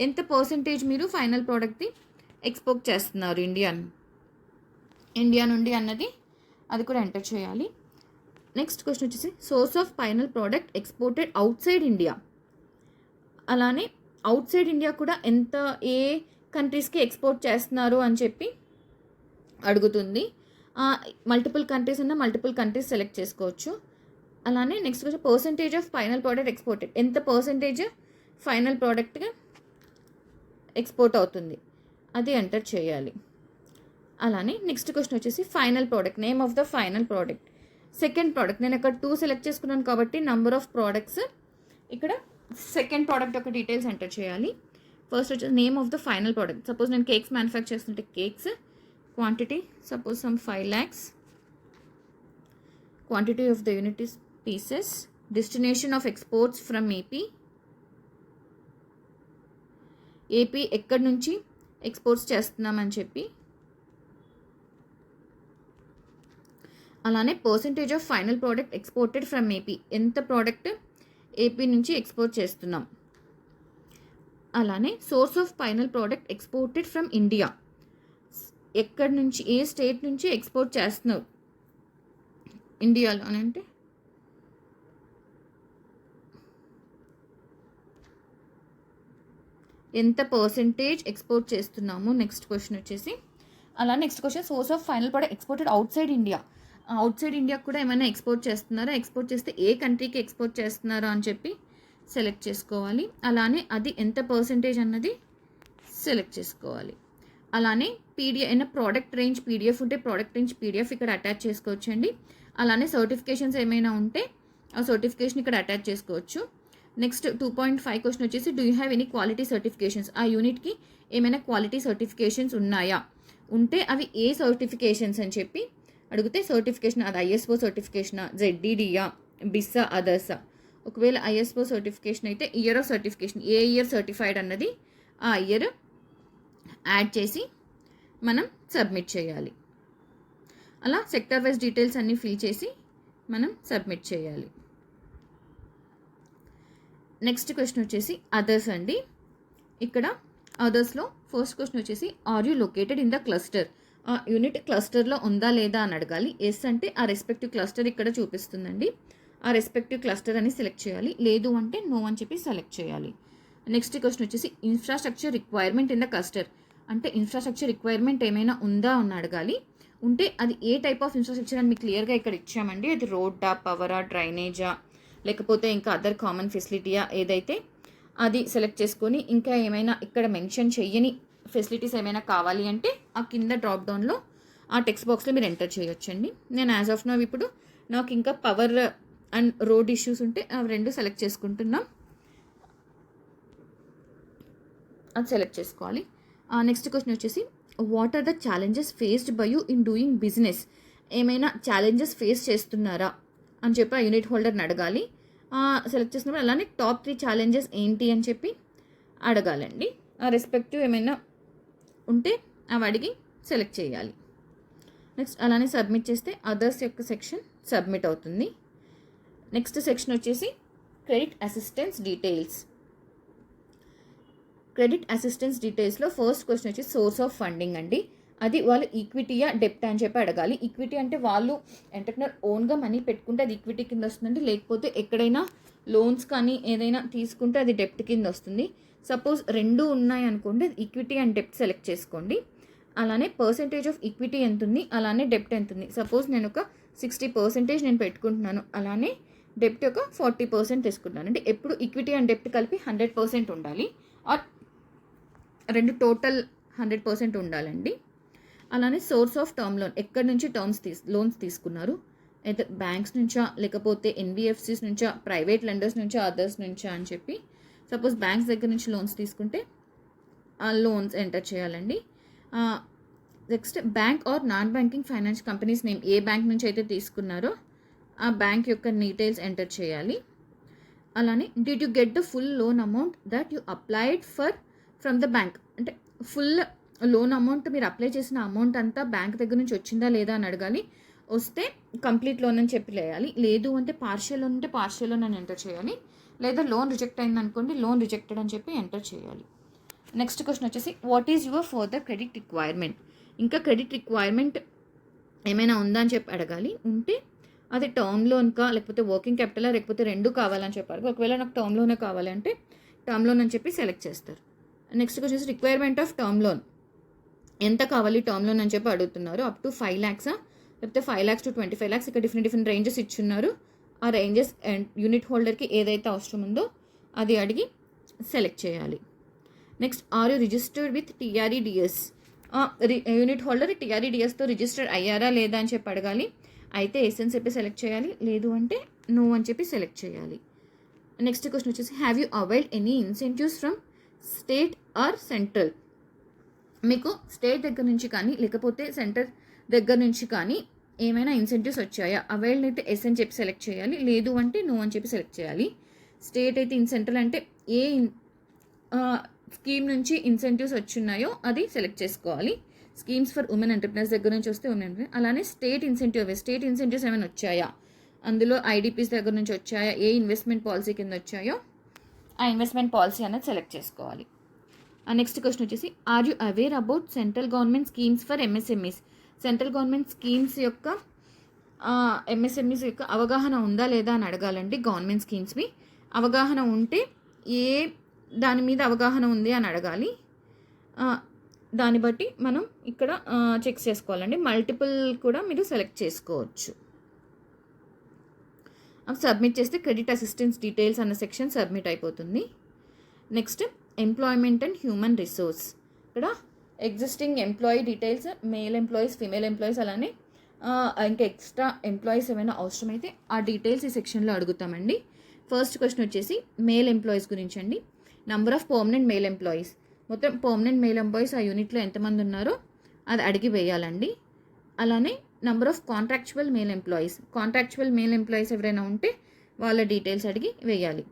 ఎంత పర్సంటేజ్ మీరు ఫైనల్ ప్రోడక్ట్ని ఎక్స్పోర్ట్ చేస్తున్నారు ఇండియా నుండి అన్నది అది కూడా ఎంటర్ చేయాలి. నెక్స్ట్ క్వశ్చన్ వచ్చేసి source of final product exported out side India. అలానే అవుట్ సైడ్ ఇండియా కూడా ఎంత ఏ కంట్రీస్కి ఎక్స్పోర్ట్ చేస్తున్నారు అని చెప్పి అడుగుతుంది. మల్టిపుల్ కంట్రీస్ ఉన్న మల్టిపుల్ కంట్రీస్ సెలెక్ట్ చేసుకోవచ్చు. అలానే next question percentage of final product exported, ఎంత పర్సంటేజ్ ఫైనల్ ప్రోడక్ట్గా ఎక్స్పోర్ట్ అవుతుంది అది ఎంటర్ చేయాలి. అలానే నెక్స్ట్ క్వశ్చన్ వచ్చేసి final product, name of the final product. Second product నేను ఇక్కడ 2 సెలెక్ట్ చేసుకున్నాను కాబట్టి నంబర్ ఆఫ్ ప్రోడక్ట్స్ ఇక్కడ సెకండ్ ప్రోడక్ట్ యొక్క డీటెయిల్స్ ఎంటర్ చేయాలి. ఫస్ట్ వచ్చేసి name of the final product. Suppose నేను కేక్స్ మ్యానుఫ్యాక్చర్ చేస్తుంటే cakes, quantity suppose some 5 lakhs, quantity of the unit is pieces, destination of exports from AP ఎక్కడి నుంచి exports చేస్తున్నామని చెప్పి. అలానే percentage of final product exported from AP, ఎంత product AP నుంచి export చేస్తున్నాం. అలానే source of final product exported from India, ఎక్కడి నుంచి ఏ స్టేట్ నుంచి ఎక్స్పోర్ట్ చేస్తున్నారు ఇండియాలో అని అంటే ఎంత పర్సెంటేజ్ ఎక్స్పోర్ట్ చేస్తున్నాము. నెక్స్ట్ క్వశ్చన్ వచ్చేసి అలా next question source of final product exported out side India, out side ఇండియాకి కూడా ఏమైనా ఎక్స్పోర్ట్ చేస్తున్నారా, ఎక్స్పోర్ట్ చేస్తే ఏ కంట్రీకి ఎక్స్పోర్ట్ చేస్తున్నారా అని చెప్పి సెలెక్ట్ చేసుకోవాలి. అలానే అది ఎంత పర్సెంటేజ్ అన్నది సెలెక్ట్ చేసుకోవాలి. అలానే అయినా ప్రోడక్ట్ రేంజ్ పీడిఎఫ్ ఉంటే ప్రోడక్ట్ రేంజ్ పీడిఎఫ్ ఇక్కడ అటాచ్ చేసుకోవచ్చండి. అలానే సర్టిఫికేషన్స్ ఏమైనా ఉంటే ఆ సర్టిఫికేషన్ ఇక్కడ అటాచ్ చేసుకోవచ్చు. నెక్స్ట్ 2.5 క్వశ్చన్ వచ్చేసి do you have any quality certifications, ఆ యూనిట్కి ఏమైనా క్వాలిటీ సర్టిఫికేషన్స్ ఉన్నాయా, ఉంటే అవి ఏ సర్టిఫికేషన్స్ అని చెప్పి అడిగితే సర్టిఫికేషన్ అది ఐఎస్ఓ సర్టిఫికేషనా, జెడ్డిడియా, బిస్సా, అదర్సా. ఒకవేళ ఐఎస్ఓ సర్టిఫికేషన్ అయితే year of certification, A year certified అన్నది ఆ ఇయర్ యాడ్ చేసి మనం సబ్మిట్ చేయాలి. అలా సెక్టర్ వైజ్ డీటెయిల్స్ అన్నీ ఫిల్ చేసి మనం సబ్మిట్ చేయాలి. నెక్స్ట్ క్వశ్చన్ వచ్చేసి అదర్స్ అండి. ఇక్కడ అదర్స్లో ఫస్ట్ క్వశ్చన్ వచ్చేసి are you located in the cluster, ఆ యూనిట్ క్లస్టర్లో ఉందా లేదా అని అడగాలి. ఎస్ అంటే ఆ రెస్పెక్టివ్ క్లస్టర్ ఇక్కడ చూపిస్తుందండి, ఆ రెస్పెక్టివ్ క్లస్టర్ అని సెలెక్ట్ చేయాలి. లేదు అంటే నో అని చెప్పి సెలెక్ట్ చేయాలి. నెక్స్ట్ క్వశ్చన్ వచ్చేసి infrastructure requirement in the cluster, అంటే ఇన్ఫ్రాస్ట్రక్చర్ రిక్వైర్మెంట్ ఏమైనా ఉందా అని అడగాలి. ఉంటే అది ఏ టైప్ ఆఫ్ ఇన్ఫ్రాస్ట్రక్చర్ అని మీకు క్లియర్గా ఇక్కడ ఇచ్చామండి. అది రోడ్డా, పవరా, డ్రైనేజా, లేకపోతే ఇంకా అదర్ కామన్ ఫెసిలిటీయా, ఏదైతే అది సెలెక్ట్ చేసుకొని ఇంకా ఏమైనా ఇక్కడ మెన్షన్ చెయ్యని ఫెసిలిటీస్ ఏమైనా కావాలి అంటే ఆ కింద డ్రాప్ డౌన్లో ఆ టెక్స్ట్ బాక్స్లో మీరు ఎంటర్ చేయొచ్చండి. నేను యాజ్ ఆఫ్ నౌ ఇప్పుడు నాకు ఇంకా పవర్ అండ్ రోడ్ ఇష్యూస్ ఉంటే అవి రెండు సెలెక్ట్ చేసుకుంటున్నాం, అది సెలెక్ట్ చేసుకోవాలి. నెక్స్ట్ క్వశ్చన్ వచ్చేసి what are the challenges faced by you in doing business, ఏమైనా ఛాలెంజెస్ ఫేస్ చేస్తున్నారా అని చెప్పి ఆ యూనిట్ హోల్డర్ని అడగాలి. సెలెక్ట్ చేసినప్పుడు అలానే టాప్ 3 ఛాలెంజెస్ ఏంటి అని చెప్పి అడగాలండి. ఆ రెస్పెక్టివ్ ఏమైనా ఉంటే అవి అడిగి సెలెక్ట్ చేయాలి. నెక్స్ట్ అలానే సబ్మిట్ చేస్తే అదర్స్ యొక్క సెక్షన్ సబ్మిట్ అవుతుంది. నెక్స్ట్ సెక్షన్ వచ్చేసి credit assistance details. Credit assistance డీటెయిల్స్లో ఫస్ట్ క్వశ్చన్ వచ్చి సోర్స్ ఆఫ్ ఫండింగ్ అండి. అది వాళ్ళు ఈక్విటీయా డెప్ట్ అని చెప్పి అడగాలి. ఈక్విటీ అంటే వాళ్ళు ఎంటర్ప్రెన్యూర్ ఓన్గా మనీ పెట్టుకుంటే అది ఈక్విటీ కింద వస్తుందండి, లేకపోతే ఎక్కడైనా లోన్స్ కానీ ఏదైనా తీసుకుంటే అది డెప్ట్ కింద వస్తుంది. సపోజ్ రెండు ఉన్నాయి అనుకోండి, ఈక్విటీ అండ్ డెప్ట్ సెలెక్ట్ చేసుకోండి. అలానే పర్సెంటేజ్ ఆఫ్ ఈక్విటీ ఎంత ఉంది, అలానే డెప్ట్ ఎంత ఉంది. సపోజ్ నేను ఒక 60% నేను పెట్టుకుంటున్నాను, అలానే డెప్ట్ ఒక 40% తీసుకుంటున్నాను. అంటే ఎప్పుడు ఈక్విటీ అండ్ డెప్ట్ కలిపి 100% ఉండాలి, ఆర్ రెండు టోటల్ 100% ఉండాలండి. అలానే సోర్స్ ఆఫ్ టర్మ్ లోన్, ఎక్కడి నుంచి లోన్స్ తీసుకున్నారు, అయితే బ్యాంక్స్ నుంచా లేకపోతే ఎన్బిఎఫ్సిస్ నుంచా, ప్రైవేట్ లెండర్స్ నుంచా, అదర్స్ నుంచా అని చెప్పి. సపోజ్ బ్యాంక్స్ దగ్గర నుంచి లోన్స్ తీసుకుంటే ఆ లోన్స్ ఎంటర్ చేయాలండి. Next bank or non banking finance companies name, ఏ బ్యాంక్ నుంచి అయితే తీసుకున్నారో ఆ బ్యాంక్ యొక్క డీటెయిల్స్ ఎంటర్ చేయాలి. అలానే did you get the full loan amount that you applied for from the bank, అంటే ఫుల్ లోన్ అమౌంట్ మీరు అప్లై చేసిన అమౌంట్ అంతా బ్యాంక్ దగ్గర నుంచి వచ్చిందా లేదా అని అడగాలి. వస్తే కంప్లీట్ లోన్ అని చెప్పి వేయాలి. లేదు అంటే పార్షియల్ లోన్ ఉంటే పార్షియల్ లోన్ అని ఎంటర్ చేయాలి. లేదా లోన్ రిజెక్ట్ అయింది అనుకోండి, లోన్ రిజెక్టెడ్ అని చెప్పి ఎంటర్ చేయాలి. నెక్స్ట్ క్వశ్చన్ వచ్చేసి what is your further credit requirement, ఇంకా క్రెడిట్ రిక్వైర్మెంట్ ఏమైనా ఉందా అని చెప్పి అడగాలి. ఉంటే అది టర్మ్ లోన్కా లేకపోతే వర్కింగ్ క్యాపిటలా లేకపోతే రెండు కావాలని చెప్పారు. ఒకవేళ నాకు టర్మ్ లోనే కావాలంటే టర్మ్ లోన్ అని చెప్పి సెలెక్ట్ చేస్తారు. నెక్స్ట్ వచ్చేసి రిక్వైర్మెంట్ ఆఫ్ టర్మ్ లోన్, ఎంత కావాలి టర్మ్ లోన్ అని చెప్పి అడుగుతున్నారు. అప్ టు 5 lakhs లేకపోతే 5 lakhs to 25 lakhs, ఇక్కడ డిఫరెంట్ రేంజెస్ ఇచ్చున్నారు. ఆ రేంజెస్ యూనిట్ హోల్డర్కి ఏదైతే అవసరం ఉందో అది అడిగి సెలెక్ట్ చేయాలి. Next are you registered with TReDS, unit holder టీఆర్ఈడిఎస్తో రిజిస్టర్ అయ్యారా లేదా అని చెప్పి అడగాలి. అయితే ఎస్ అని చెప్పి సెలెక్ట్ చేయాలి, లేదు అంటే నో అని చెప్పి సెలెక్ట్ చేయాలి. నెక్స్ట్ క్వశ్చన్ వచ్చేసి have you availed any incentives from state or central, మీకు స్టేట్ దగ్గర నుంచి కానీ లేకపోతే సెంటర్ దగ్గర నుంచి కానీ ఏమైనా ఇన్సెంటివ్స్ వచ్చాయా. అవైల్డ్ అయితే ఎస్ అని చెప్పి సెలెక్ట్ చేయాలి, లేదు అంటే నో అని చెప్పి సెలెక్ట్ చేయాలి. స్టేట్ అయితే సెంట్రల్ అంటే ఏ స్కీమ్ నుంచి ఇన్సెంటివ్స్ వచ్చున్నాయో అది సెలెక్ట్ చేసుకోవాలి. స్కీమ్స్ ఫర్ ఉమెన్ ఎంటర్ప్రైనర్స్ దగ్గర నుంచి వస్తే ఉమెన్, అలానే స్టేట్ ఇన్సెంటివ్స్ ఏమైనా వచ్చాయా, అందులో ఐడిపిస్ దగ్గర నుంచి వచ్చాయా, ఏ ఇన్వెస్ట్మెంట్ పాలసీ కింద వచ్చాయో ఆ ఇన్వెస్ట్మెంట్ పాలసీ అనేది సెలెక్ట్ చేసుకోవాలి. నెక్స్ట్ క్వశ్చన్ వచ్చేసి are you aware about central government schemes for MSMEs? Central government schemes యొక్క ఎంఎస్ఎంఈస్ యొక్క అవగాహన ఉందా లేదా అని అడగాలండి. గవర్నమెంట్ స్కీమ్స్వి అవగాహన ఉంటే ఏ దాని మీద అవగాహన ఉంది అని అడగాలి. దాన్ని బట్టి మనం ఇక్కడ చెక్ చేసుకోవాలండి. మల్టిపుల్ కూడా మీరు సెలెక్ట్ చేసుకోవచ్చు. సబ్మిట్ చేస్తే క్రెడిట్ అసిస్టెన్స్ డీటెయిల్స్ అన్న సెక్షన్ సబ్మిట్ అయిపోతుంది. Next employment and human resource. ఇక్కడ existing employee details, male employees, female employees, అలానే ఇంకా ఎక్స్ట్రా ఎంప్లాయీస్ ఏమైనా అవసరమైతే ఆ డీటెయిల్స్ ఈ సెక్షన్లో అడుగుతామండి. ఫస్ట్ క్వశ్చన్ వచ్చేసి మేల్ ఎంప్లాయీస్ గురించి అండి. Number of permanent male employees, మొత్తం పర్మనెంట్ మేల్ ఎంప్లాయీస్ ఆ యూనిట్లో ఎంతమంది ఉన్నారో అది అడిగి వేయాలండి. అలానే number of contractual male employees, contractual male employees ఎవరైనా ఉంటే వాళ్ళ డీటెయిల్స్ అడిగి వేయాలి.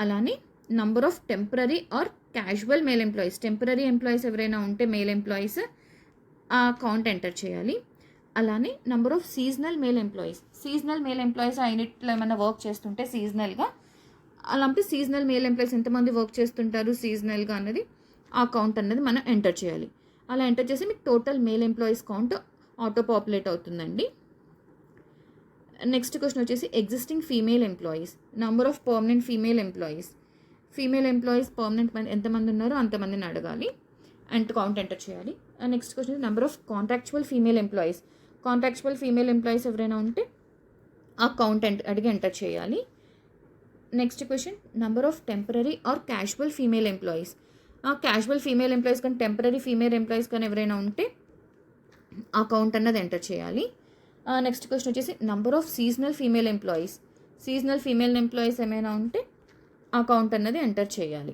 అలానే number of temporary or casual male employees, temporary employees ఎవరైనా ఉంటే మేల్ ఎంప్లాయీస్ ఆ కౌంట్ ఎంటర్ చేయాలి. అలానే number of seasonal male employees, seasonal male employees ఆ యూనిట్లో ఏమైనా వర్క్ చేస్తుంటే సీజనల్గా, అలాంటి సీజనల్ మేల్ ఎంప్లాయీస్ ఎంతమంది వర్క్ చేస్తుంటారు సీజనల్గా అన్నది ఆ కౌంట్ అన్నది మనం ఎంటర్ చేయాలి. అలా ఎంటర్ చేసి మీకు total male employees count auto populate అవుతుందండి. నెక్స్ట్ క్వశ్చన్ వచ్చేసి existing female employees, number of permanent female employees, female employees permanent ఎంతమంది ఉన్నారో అంతమందిని అడగాలి అండ్ కౌంట్ ఎంటర్ చేయాలి. Next question number of contractual female employees, contractual female employees ఎవరైనా ఉంటే ఆ కౌంట్ అడిగి ఎంటర్ చేయాలి. Next question number of temporary or casual female employees, casual female employees కానీ టెంపరరీ ఫీమేల్ ఎంప్లాయీస్ కానీ ఎవరైనా ఉంటే ఆ కౌంట్ అన్నది ఎంటర్ చేయాలి. నెక్స్ట్ క్వశ్చన్ వచ్చేసి number of seasonal female employees, seasonal female employees ఏమైనా ఉంటే ఆ కౌంట్ అన్నది ఎంటర్ చేయాలి.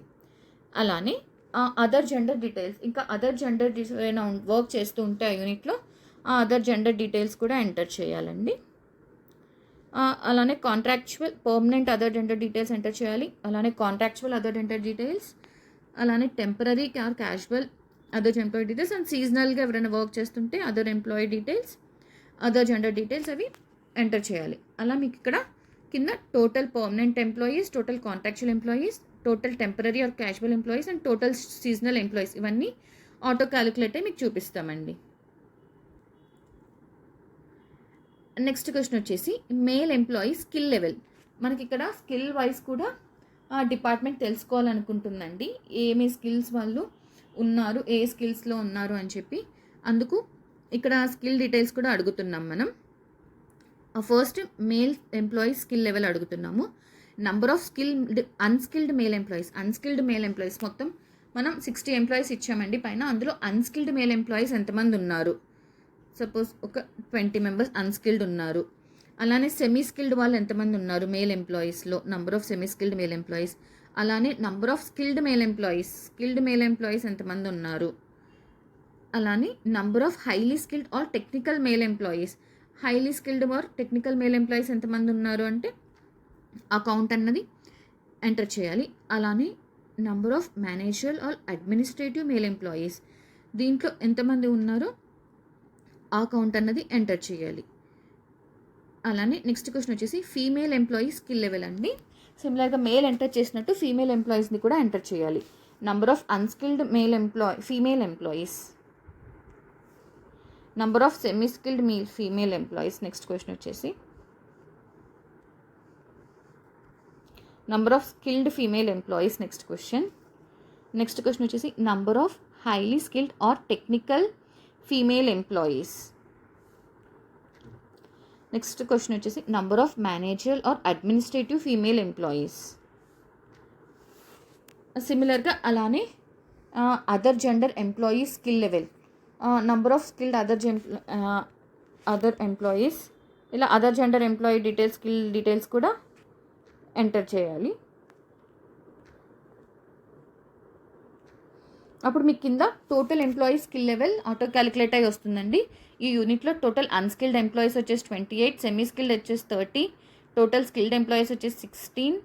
అలానే అదర్ జెండర్ డీటెయిల్స్, ఇంకా అదర్ జెండర్ ఏమైనా వర్క్ చేస్తూ ఉంటే ఆ యూనిట్లో ఆ అదర్ జెండర్ డీటెయిల్స్ కూడా ఎంటర్ చేయాలండి. అలానే contractual permanent other gender details enter చేయాలి. అలానే కాంట్రాక్చువల్ అదర్ జెండర్ డీటెయిల్స్, అలానే temporary or casual other employee details and సీజనల్గా ఎవరైనా వర్క్ చేస్తుంటే other employee details, other gender details అవి ఎంటర్ చేయాలి. అలా మీకు ఇక్కడ కింద total permanent employees, total contractual employees, total temporary or casual employees and total seasonal employees ఇవన్నీ ఆటో క్యాలిక్యులేట్ అయ్యి మీకు చూపిస్తామండి. నెక్స్ట్ క్వశ్చన్ వచ్చేసి మేల్ ఎంప్లాయీ స్కిల్ లెవెల్. మనకి ఇక్కడ స్కిల్ వైజ్ కూడా డిపార్ట్మెంట్ తెలుసుకోవాలనుకుంటుందండి ఏమి స్కిల్స్ వాళ్ళు ఉన్నారు, ఏ స్కిల్స్లో ఉన్నారు అని చెప్పి. అందుకు ఇక్కడ స్కిల్ డీటెయిల్స్ కూడా అడుగుతున్నాం మనం. First male employee skill level అడుగుతున్నాము. Number of unskilled male employees మొత్తం మనం 60 ఎంప్లాయీస్ ఇచ్చామండి పైన. అందులో అన్స్కిల్డ్ మేల్ ఎంప్లాయీస్ ఎంతమంది ఉన్నారు, సపోజ్ ఒక 20 మెంబర్స్ అన్స్కిల్డ్ ఉన్నారు. అలానే సెమీ స్కిల్డ్ వాళ్ళు ఎంతమంది ఉన్నారు మేల్ ఎంప్లాయీస్లో, number of semi skilled male employees. అలానే number of skilled male employees ఎంతమంది ఉన్నారు. అలానే number of highly skilled or technical male employees ఎంతమంది ఉన్నారు అంటే ఆ కౌంట్ అన్నది ఎంటర్ చేయాలి. అలానే number of managerial or administrative male employees దీంట్లో ఎంతమంది ఉన్నారో ఆ కౌంట్ అన్నది ఎంటర్ చేయాలి. అలానే నెక్స్ట్ క్వశ్చన్ వచ్చేసి ఫీమేల్ ఎంప్లాయీ స్కిల్ లెవెల్ అండి. సిమిలర్గా మేల్ ఎంటర్ చేసినట్టు ఫీమేల్ ఎంప్లాయీస్ని కూడా ఎంటర్ చేయాలి. Number of unskilled female employees, number of semi skilled female employees. Next question వచ్చేసి number of skilled female employees. Next question వచ్చేసి number of highly skilled or technical female employees. Next question వచ్చేసి number of managerial or administrative female employees. సిమిలర్గా అలానే other gender employee skill level, number of skilled other employees, ఇలా other gender employee details, skill details కూడా enter చేయాలి. అప్పుడు మీకు కింద total employee skill level auto calculate అయ్యి వస్తుందండి. ఈ యూనిట్లో టోటల్ అన్స్కిల్డ్ ఎంప్లాయీస్ వచ్చేసి 28, సెమీ స్కిల్డ్ వచ్చేసి 30, టోటల్ స్కిల్డ్ ఎంప్లాయీస్ వచ్చేసి 16,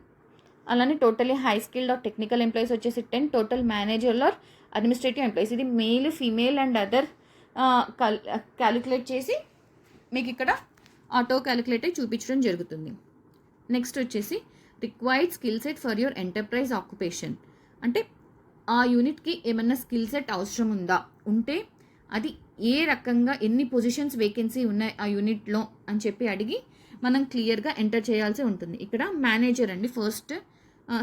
అలానే totally high skilled or technical employees వచ్చేసి 10, total manager or administrative employees ఇది male, female and other calculate చేసి మీకు ఇక్కడ ఆటో క్యాలిక్యులేట్ అయ్యి చూపించడం జరుగుతుంది. నెక్స్ట్ వచ్చేసి required skill set for your enterprise occupation. అంటే ఆ యూనిట్కి ఏమన్నా స్కిల్ సెట్ అవసరం ఉందా, ఉంటే అది ఏ రకంగా ఎన్ని పొజిషన్స్ వేకెన్సీ ఉన్నాయి ఆ యూనిట్లో అని చెప్పి అడిగి మనం క్లియర్గా ఎంటర్ చేయాల్సి ఉంటుంది. ఇక్కడ మేనేజర్ అండి, ఫస్ట్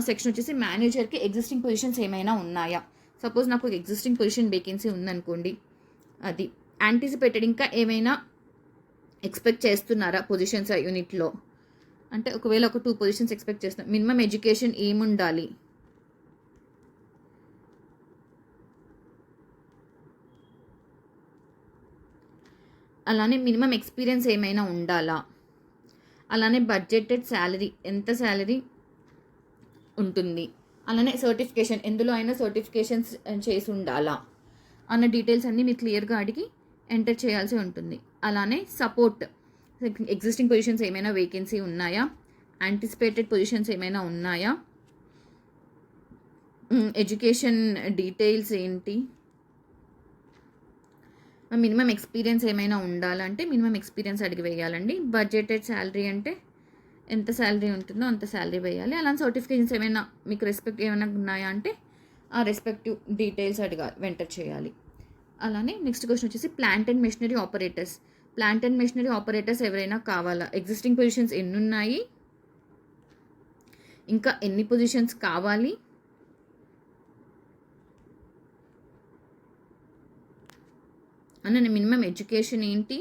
సెక్షన్ వచ్చేసి మేనేజర్కి ఎగ్జిస్టింగ్ పొజిషన్స్ ఏమైనా ఉన్నాయా. సపోజ్ నాకు ఎగ్జిస్టింగ్ పొజిషన్ వేకెన్సీ ఉందనుకోండి, అది యాంటిసిపేటెడ్ ఇంకా ఏమైనా ఎక్స్పెక్ట్ చేస్తున్నారా పొజిషన్స్ ఆ యూనిట్లో అంటే ఒకవేళ ఒక 2 పొజిషన్స్ ఎక్స్పెక్ట్ చేస్తున్నాం, మినిమం ఎడ్యుకేషన్ ఏముండాలి, అలానే మినిమం ఎక్స్పీరియన్స్ ఏమైనా ఉండాలా, అలానే బడ్జెటెడ్ శాలరీ ఎంత శాలరీ ఉంటుంది, అలానే సర్టిఫికేషన్ ఎందులో అయినా సర్టిఫికేషన్స్ చేసి ఉండాలా అన్న డీటెయిల్స్ అన్నీ మీరు క్లియర్గా అడిగి ఎంటర్ చేయాల్సి ఉంటుంది. అలానే సపోర్ట్ ఎగ్జిస్టింగ్ పొజిషన్స్ ఏమైనా వేకెన్సీ ఉన్నాయా, యాంటిసిపేటెడ్ పొజిషన్స్ ఏమైనా ఉన్నాయా, ఎడ్యుకేషన్ డీటెయిల్స్ ఏంటి, మినిమం ఎక్స్పీరియన్స్ ఏమైనా ఉండాలంటే మినిమం ఎక్స్పీరియన్స్ అడిగి వేయాలండి. బడ్జెటెడ్ శాలరీ అంటే ఎంత శాలరీ ఉంటుందో అంత శాలరీ వేయాలి. అలానే సర్టిఫికేషన్స్ ఏమైనా మీకు రెస్పెక్ట్ ఏమైనా ఉన్నాయా అంటే ఆ రెస్పెక్టివ్ డీటెయిల్స్ ఎంటర్ చేయాలి. అలానే నెక్స్ట్ క్వశ్చన్ వచ్చేసి plant and machinery operators. Plant and machinery operators ఎవరైనా కావాలా, ఎగ్జిస్టింగ్ పొజిషన్స్ ఎన్ని ఉన్నాయి, ఇంకా ఎన్ని పొజిషన్స్ కావాలి, అన్న మినిమం ఎడ్యుకేషన్ ఏంటి,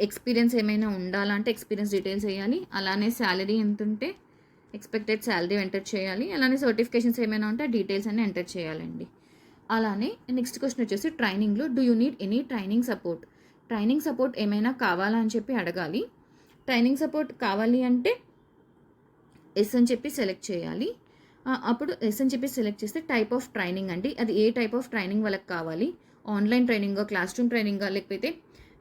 ఎక్స్పీరియన్స్ ఏమైనా ఉండాలంటే ఎక్స్పీరియన్స్ డీటెయిల్స్ వేయాలి. అలానే శాలరీ ఎంత ఉంటే ఎక్స్పెక్టెడ్ శాలరీ ఎంటర్ చేయాలి. అలానే సర్టిఫికేషన్స్ ఏమైనా ఉంటే డీటెయిల్స్ అన్నీ ఎంటర్ చేయాలండి. అలానే నెక్స్ట్ క్వశ్చన్ వచ్చేసి ట్రైనింగ్లో do you need any training support. Training support ఏమైనా కావాలా అని చెప్పి అడగాలి. ట్రైనింగ్ సపోర్ట్ కావాలి అంటే ఎస్ అని చెప్పి సెలెక్ట్ చేయాలి. అప్పుడు ఎస్ అని చెప్పి సెలెక్ట్ చేస్తే టైప్ ఆఫ్ ట్రైనింగ్ అండి, అది ఏ టైప్ ఆఫ్ ట్రైనింగ్ వాళ్ళకి కావాలి, ఆన్లైన్ ట్రైనింగా, క్లాస్ రూమ్ ట్రైనింగా, లేకపోతే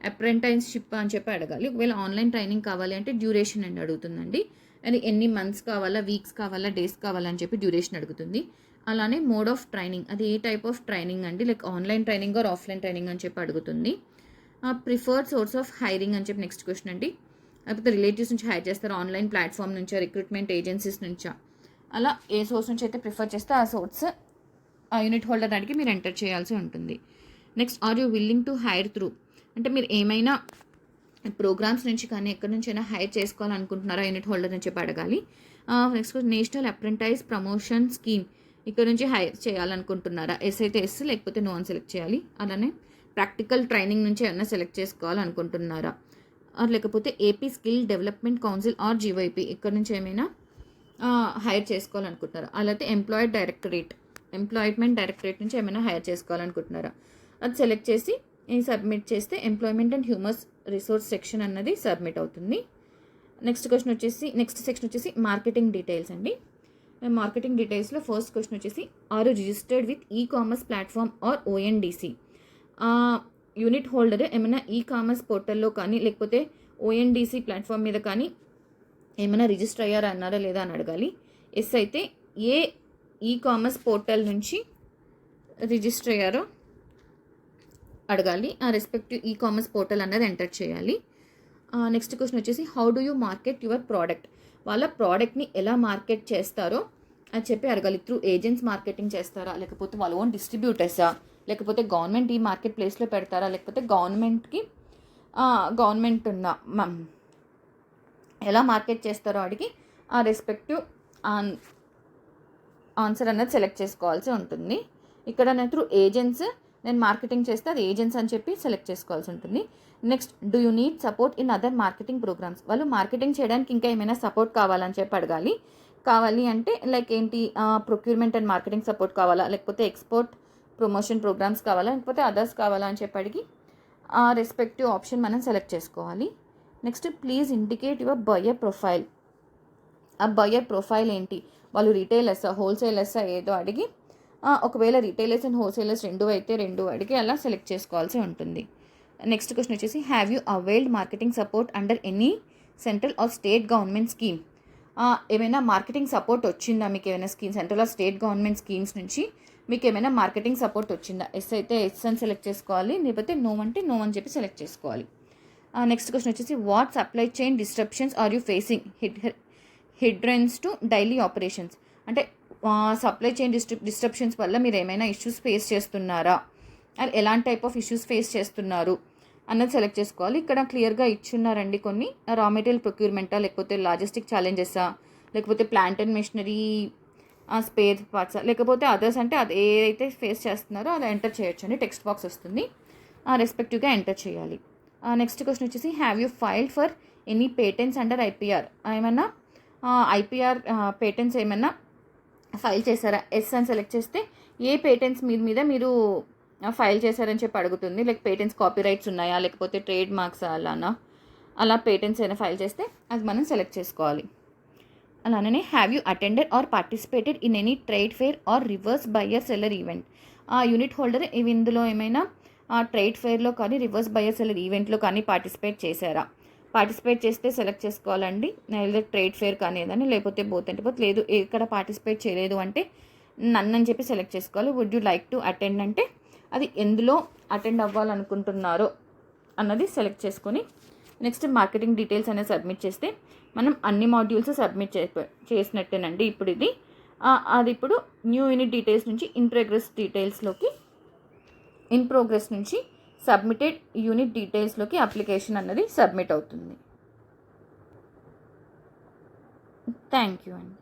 అప్రెంటైస్షిప్ అని చెప్పి అడగాలి. ఒకవేళ ఆన్లైన్ ట్రైనింగ్ కావాలి అంటే డ్యూరేషన్ అని అడుగుతుందండి, అది ఎన్ని మంత్స్ కావాలా, వీక్స్ కావాలా, డేస్ కావాలా అని చెప్పి డ్యూరేషన్ అడుగుతుంది. అలానే మోడ్ ఆఫ్ ట్రైనింగ్, అది ఏ టైప్ ఆఫ్ ట్రైనింగ్ అండి, like online training or offline training అని చెప్పి అడుగుతుంది. ప్రిఫర్డ్ సోర్స్ ఆఫ్ హైరింగ్ అని చెప్పి నెక్స్ట్ క్వశ్చన్ అండి, లేకపోతే రిలేటివ్స్ నుంచి హైర్ చేస్తారు, ఆన్లైన్ ప్లాట్ఫామ్ నుంచా, రిక్రూట్మెంట్ ఏజెన్సీస్ నుంచా, అలా ఏ సోర్స్ నుంచి అయితే ప్రిఫర్ చేస్తే ఆ సోర్స్ ఆ యూనిట్ హోల్డర్ అడిగి మీరు ఎంటర్ చేయాల్సి ఉంటుంది. Next are you willing to hire through, అంటే మీరు ఏమైనా ప్రోగ్రామ్స్ నుంచి కానీ ఎక్కడి నుంచి అయినా హైర్ చేసుకోవాలనుకుంటున్నారా యూనిట్ హోల్డర్ అని చెప్పి అడగాలి. నెక్స్ట్ నేషనల్ అప్రెంటైజ్ ప్రమోషన్ స్కీమ్, ఇక్కడ నుంచి హైర్ చేయాలనుకుంటున్నారా, ఎస్ అయితే ఎస్, లేకపోతే నో అని సెలెక్ట్ చేయాలి. అలానే ప్రాక్టికల్ ట్రైనింగ్ నుంచి ఏమైనా సెలెక్ట్ చేసుకోవాలనుకుంటున్నారా, లేకపోతే AP skill development council or GYP, ఇక్కడ నుంచి ఏమైనా హైర్ చేసుకోవాలనుకుంటున్నారా, అలాగే ఎంప్లాయ్మెంట్ డైరెక్టరేట్ నుంచి ఏమైనా హైర్ చేసుకోవాలనుకుంటున్నారా, అది సెలెక్ట్ చేసి సబ్మిట్ చేస్తే employment and human resource section అన్నది సబ్మిట్ అవుతుంది. నెక్స్ట్ సెక్షన్ వచ్చేసి మార్కెటింగ్ డీటెయిల్స్ అండి. మార్కెటింగ్ డీటెయిల్స్లో ఫస్ట్ క్వశ్చన్ వచ్చేసి are registered with e commerce platform or ONDC. Unit holder ఏమైనా ఈ కామర్స్ పోర్టల్లో కానీ లేకపోతే ఓఎన్డీసీ ప్లాట్ఫామ్ మీద కానీ ఏమైనా రిజిస్టర్ అయ్యారా అన్నారా లేదా అని అడగాలి. ఎస్ అయితే ఏ ఈ కామర్స్ పోర్టల్ నుంచి రిజిస్టర్ అయ్యారో అడగాలి, ఆ రెస్పెక్టివ్ ఈ కామర్స్ పోర్టల్ అన్నది ఎంటర్ చేయాలి. నెక్స్ట్ క్వశ్చన్ వచ్చేసి how do you market your product, వాళ్ళ ప్రోడక్ట్ని ఎలా మార్కెట్ చేస్తారో అని చెప్పి అడగాలి. త్రూ ఏజెంట్స్ మార్కెటింగ్ చేస్తారా, లేకపోతే వాళ్ళ ఓన్ డిస్ట్రిబ్యూటర్సా, లేకపోతే గవర్నమెంట్ ఈ మార్కెట్ ప్లేస్లో పెడతారా, లేకపోతే గవర్నమెంట్ ఉన్న ఎలా మార్కెట్ చేస్తారో అడిగి ఆ రెస్పెక్టివ్ ఆన్సర్ అన్నది సెలెక్ట్ చేసుకోవాల్సి ఉంటుంది. ఇక్కడ నేను త్రూ ఏజెంట్స్ నేను మార్కెటింగ్ చేస్తే అది ఏజెంట్స్ అని చెప్పి సెలెక్ట్ చేసుకోవాల్సి ఉంటుంది. Next do you need support in other marketing programs, వాళ్ళు మార్కెటింగ్ చేయడానికి ఇంకా ఏమైనా సపోర్ట్ కావాలని చెప్పి అడగాలి. కావాలి అంటే లైక్ ఏంటి, ప్రొక్యూర్మెంట్ అండ్ మార్కెటింగ్ సపోర్ట్ కావాలా, లేకపోతే ఎక్స్పోర్ట్ ప్రమోషన్ ప్రోగ్రామ్స్ కావాలా, లేకపోతే అదర్స్ కావాలా అని చెప్పి అడిగి ఆ రెస్పెక్టివ్ ఆప్షన్ మనం సెలెక్ట్ చేసుకోవాలి. Next please indicate your buyer profile, ఆ బయర్ ప్రొఫైల్ ఏంటి, వాళ్ళు రీటైలర్సా హోల్సేలర్సా ఏదో అడిగి, ఒకవేళ రీటైలర్స్ అండ్ హోల్సేలర్స్ రెండు అడిగి అలా సెలెక్ట్ చేసుకోవాల్సి ఉంటుంది. నెక్స్ట్ క్వశ్చన్ వచ్చేసి have you availed marketing support under any central or state government scheme, ఏమైనా మార్కెటింగ్ సపోర్ట్ వచ్చిందా మీకు, ఏమైనా scheme central or state government schemes నుంచి మీకు ఏమైనా మార్కెటింగ్ సపోర్ట్ వచ్చిందా, ఎస్ అయితే ఎస్ అని సెలెక్ట్ చేసుకోవాలి, లేకపోతే నో అంటే నో అని చెప్పి సెలెక్ట్ చేసుకోవాలి. నెక్స్ట్ క్వశ్చన్ వచ్చేసి what supply chain disruptions are you facing hindrance to daily operations, అంటే సప్లై చైన్ డిస్ట్రప్షన్స్ వల్ల మీరు ఏమైనా ఇష్యూస్ ఫేస్ చేస్తున్నారా, అది ఎలాంటి టైప్ ఆఫ్ ఇష్యూస్ ఫేస్ చేస్తున్నారు అన్నది సెలెక్ట్ చేసుకోవాలి. ఇక్కడ క్లియర్గా ఇచ్చున్నారండి కొన్ని రా మెటీరియల్ ప్రొక్యూర్మెంటా, లేకపోతే లాజిస్టిక్ ఛాలెంజెసా, లేకపోతే ప్లాంట్ అండ్ మెషినరీ స్పేర్ పార్ట్సా, లేకపోతే అదర్స్ అంటే అది ఏదైతే ఫేస్ చేస్తున్నారో అది ఎంటర్ చేయొచ్చు అండి. టెక్స్ట్ బాక్స్ వస్తుంది, రెస్పెక్టివ్గా ఎంటర్ చేయాలి. నెక్స్ట్ క్వశ్చన్ వచ్చేసి have you filed for any patents under IPR, ఏమన్నా ఐపీఆర్ పేటెంట్స్ ఏమన్నా ఫైల్ చేశారా? ఎస్ అని సెలెక్ట్ చేస్తే ఏ పేటెంట్స్ మీద మీరు ఫైల్ చేశారని చెప్పి అడుగుతుంది. లైక్ పేటెంట్స్ కాపీ రైట్స్ ఉన్నాయా, లేకపోతే ట్రేడ్ మార్క్స్ అలా పేటెంట్స్ అయినా ఫైల్ చేస్తే అది మనం సెలెక్ట్ చేసుకోవాలి. అలానే have you attended or participated in any trade fair or reverse buyer seller event. Unit holder ఇవి ఇందులో ఏమైనా ట్రేడ్ ఫేర్లో కానీ రివర్స్ బయ్యర్ సెల్లర్ ఈవెంట్లో కానీ పార్టిసిపేట్ చేశారా? పార్టిసిపేట్ చేస్తే సెలెక్ట్ చేసుకోవాలండి, లేదా ట్రేడ్ ఫేర్ కానీ ఏదని, లేకపోతే బోత్ అంటే బోత్, లేదు ఎక్కడ పార్టిసిపేట్ చేయలేదు అంటే నన్ను అని చెప్పి సెలెక్ట్ చేసుకోవాలి. Would you like to attend అంటే అది ఎందులో అటెండ్ అవ్వాలనుకుంటున్నారో అన్నది సెలెక్ట్ చేసుకొని నెక్స్ట్ మార్కెటింగ్ డీటెయిల్స్ అనేది సబ్మిట్ చేస్తే మనం అన్ని మాడ్యూల్స్ సబ్మిట్ చేసినట్టేనండి. ఇప్పుడు ఇది అది ఇప్పుడు న్యూ యూనిట్ డీటెయిల్స్ నుంచి ఇన్ ప్రోగ్రెస్ నుంచి సబ్మిటెడ్ యూనిట్ డీటెయిల్స్లోకి అప్లికేషన్ అన్నది సబ్మిట్ అవుతుంది. థ్యాంక్ యూ అండి.